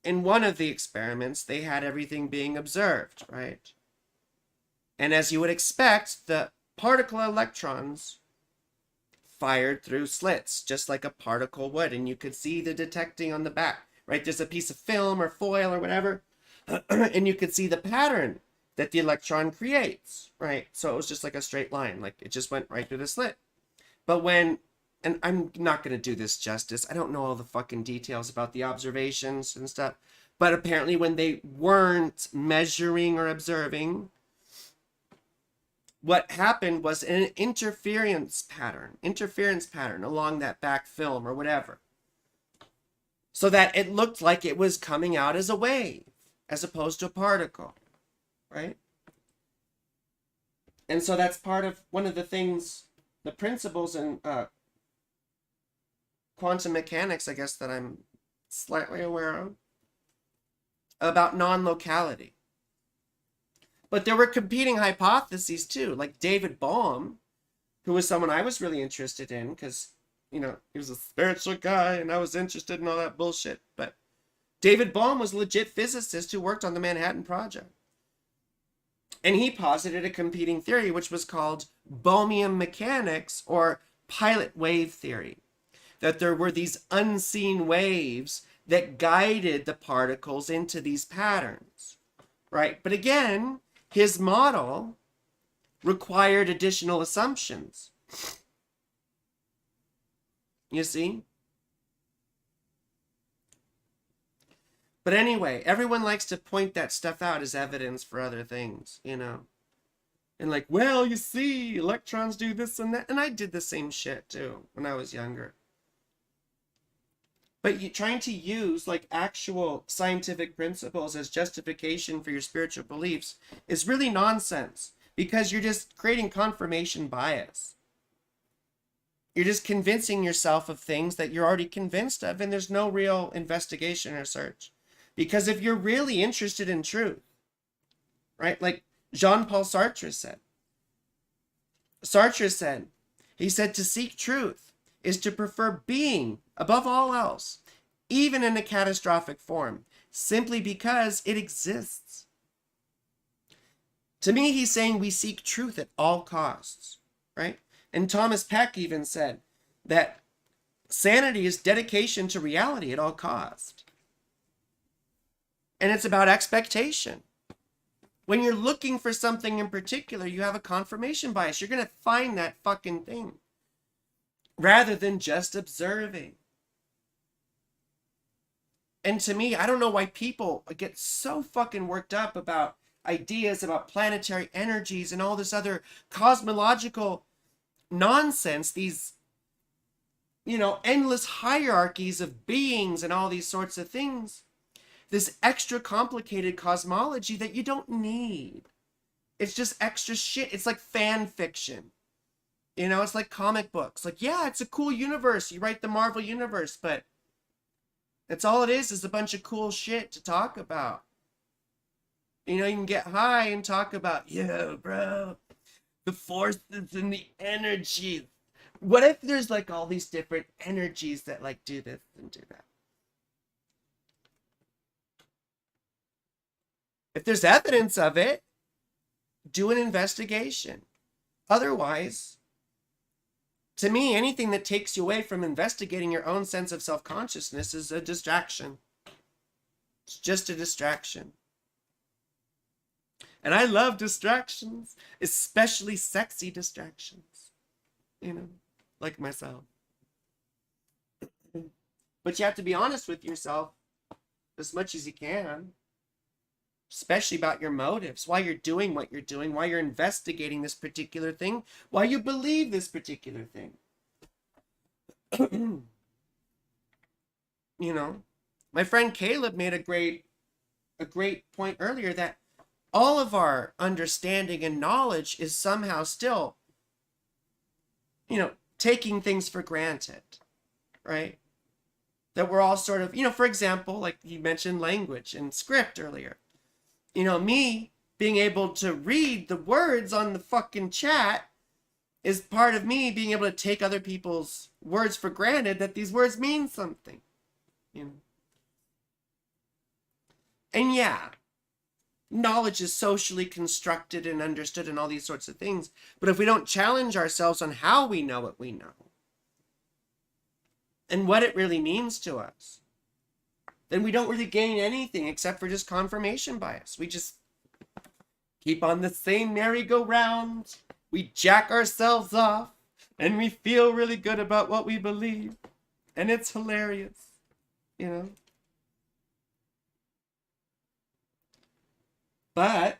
in one of the experiments, they had everything being observed, right? And as you would expect, the particle electrons fired through slits, just like a particle would. And you could see the detecting on the back, right? There's a piece of film or foil or whatever, and you could see the pattern that the electron creates, right? So it was just like a straight line, like it just went right through the slit. But when, and I'm not going to do this justice, I don't know all the fucking details about the observations and stuff, but apparently when they weren't measuring or observing, what happened was an interference pattern along that back film or whatever, so that it looked like it was coming out as a wave as opposed to a particle, right? And so that's part of one of the things, the principles in quantum mechanics, I guess, that I'm slightly aware of, about non-locality. But there were competing hypotheses too, like David Bohm, who was someone I was really interested in because, you know, he was a spiritual guy and I was interested in all that bullshit. But David Bohm was a legit physicist who worked on the Manhattan Project. And he posited a competing theory, which was called Bohmian mechanics, or pilot wave theory. That there were these unseen waves that guided the particles into these patterns, right? But again, his model required additional assumptions. You see? But anyway, everyone likes to point that stuff out as evidence for other things, you know? And like, well, you see, electrons do this and that. And I did the same shit too when I was younger. But trying to use like actual scientific principles as justification for your spiritual beliefs is really nonsense, because you're just creating confirmation bias. You're just convincing yourself of things that you're already convinced of, and there's no real investigation or search. Because if you're really interested in truth, right? Like Jean-Paul Sartre said. He said, to seek truth is to prefer being above all else, even in a catastrophic form, simply because it exists. To me, he's saying we seek truth at all costs, right? And Thomas Peck even said that sanity is dedication to reality at all costs. And it's about expectation. When you're looking for something in particular, you have a confirmation bias. You're going to find that fucking thing rather than just observing. And to me, I don't know why people get so fucking worked up about ideas about planetary energies and all this other cosmological nonsense, these, you know, endless hierarchies of beings and all these sorts of things. This extra complicated cosmology that you don't need. It's just extra shit. It's like fan fiction. You know, it's like comic books. Like, yeah, it's a cool universe. You write the Marvel universe, but that's all it is a bunch of cool shit to talk about. You know, you can get high and talk about, yo, bro, the forces and the energies. What if there's like all these different energies that like do this and do that? If there's evidence of it, do an investigation. Otherwise, to me, anything that takes you away from investigating your own sense of self-consciousness is a distraction. It's just a distraction. And I love distractions, especially sexy distractions, you know, like myself. But you have to be honest with yourself as much as you can. especially about your motives, why you're doing what you're doing, why you're investigating this particular thing, why you believe this particular thing. You know, my friend Caleb made a great point earlier that all of our understanding and knowledge is somehow still, taking things for granted, right? That we're all sort of, for example, like you mentioned language and script earlier. Me being able to read the words on the fucking chat is part of me being able to take other people's words for granted, that these words mean something, And yeah, knowledge is socially constructed and understood and all these sorts of things. But if we don't challenge ourselves on how we know what we know and what it really means to us, then we don't really gain anything except for just confirmation bias. We just keep on the same merry-go-round. We jack ourselves off and we feel really good about what we believe. And it's hilarious, But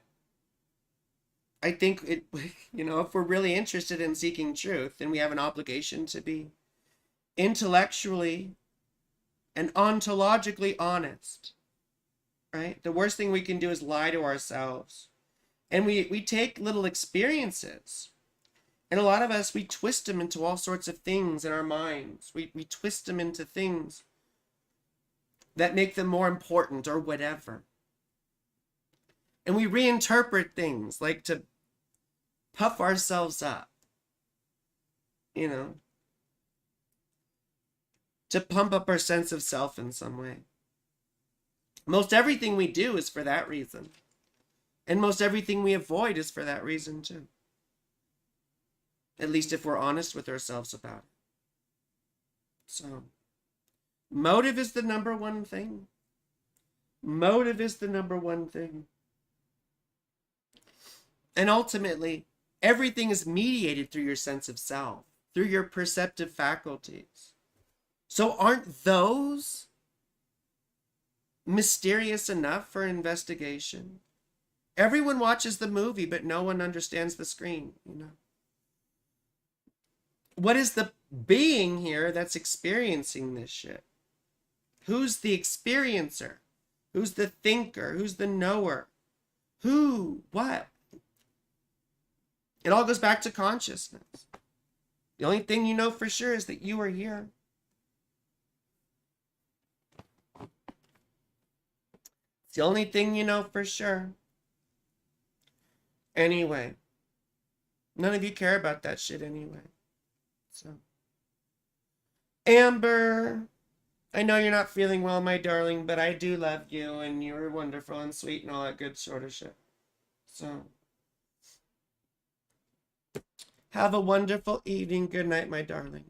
I think if we're really interested in seeking truth, then we have an obligation to be intellectually and ontologically honest, right? The worst thing we can do is lie to ourselves. And we take little experiences, and a lot of us, we twist them into all sorts of things in our minds. We twist them into things that make them more important or whatever. And we reinterpret things like to puff ourselves up, to pump up our sense of self in some way. Most everything we do is for that reason. And most everything we avoid is for that reason too. At least if we're honest with ourselves about it. So, motive is the number one thing. Motive is the number one thing. And ultimately, everything is mediated through your sense of self, through your perceptive faculties. So aren't those mysterious enough for investigation? Everyone watches the movie, but no one understands the screen, What is the being here that's experiencing this shit? Who's the experiencer? Who's the thinker? Who's the knower? Who? What? It all goes back to consciousness. The only thing you know for sure is that you are here. It's the only thing you know for sure. Anyway, none of you care about that shit anyway. So, Amber, I know you're not feeling well, my darling, but I do love you, and you're wonderful and sweet and all that good sort of shit. So, have a wonderful evening. Good night, my darling.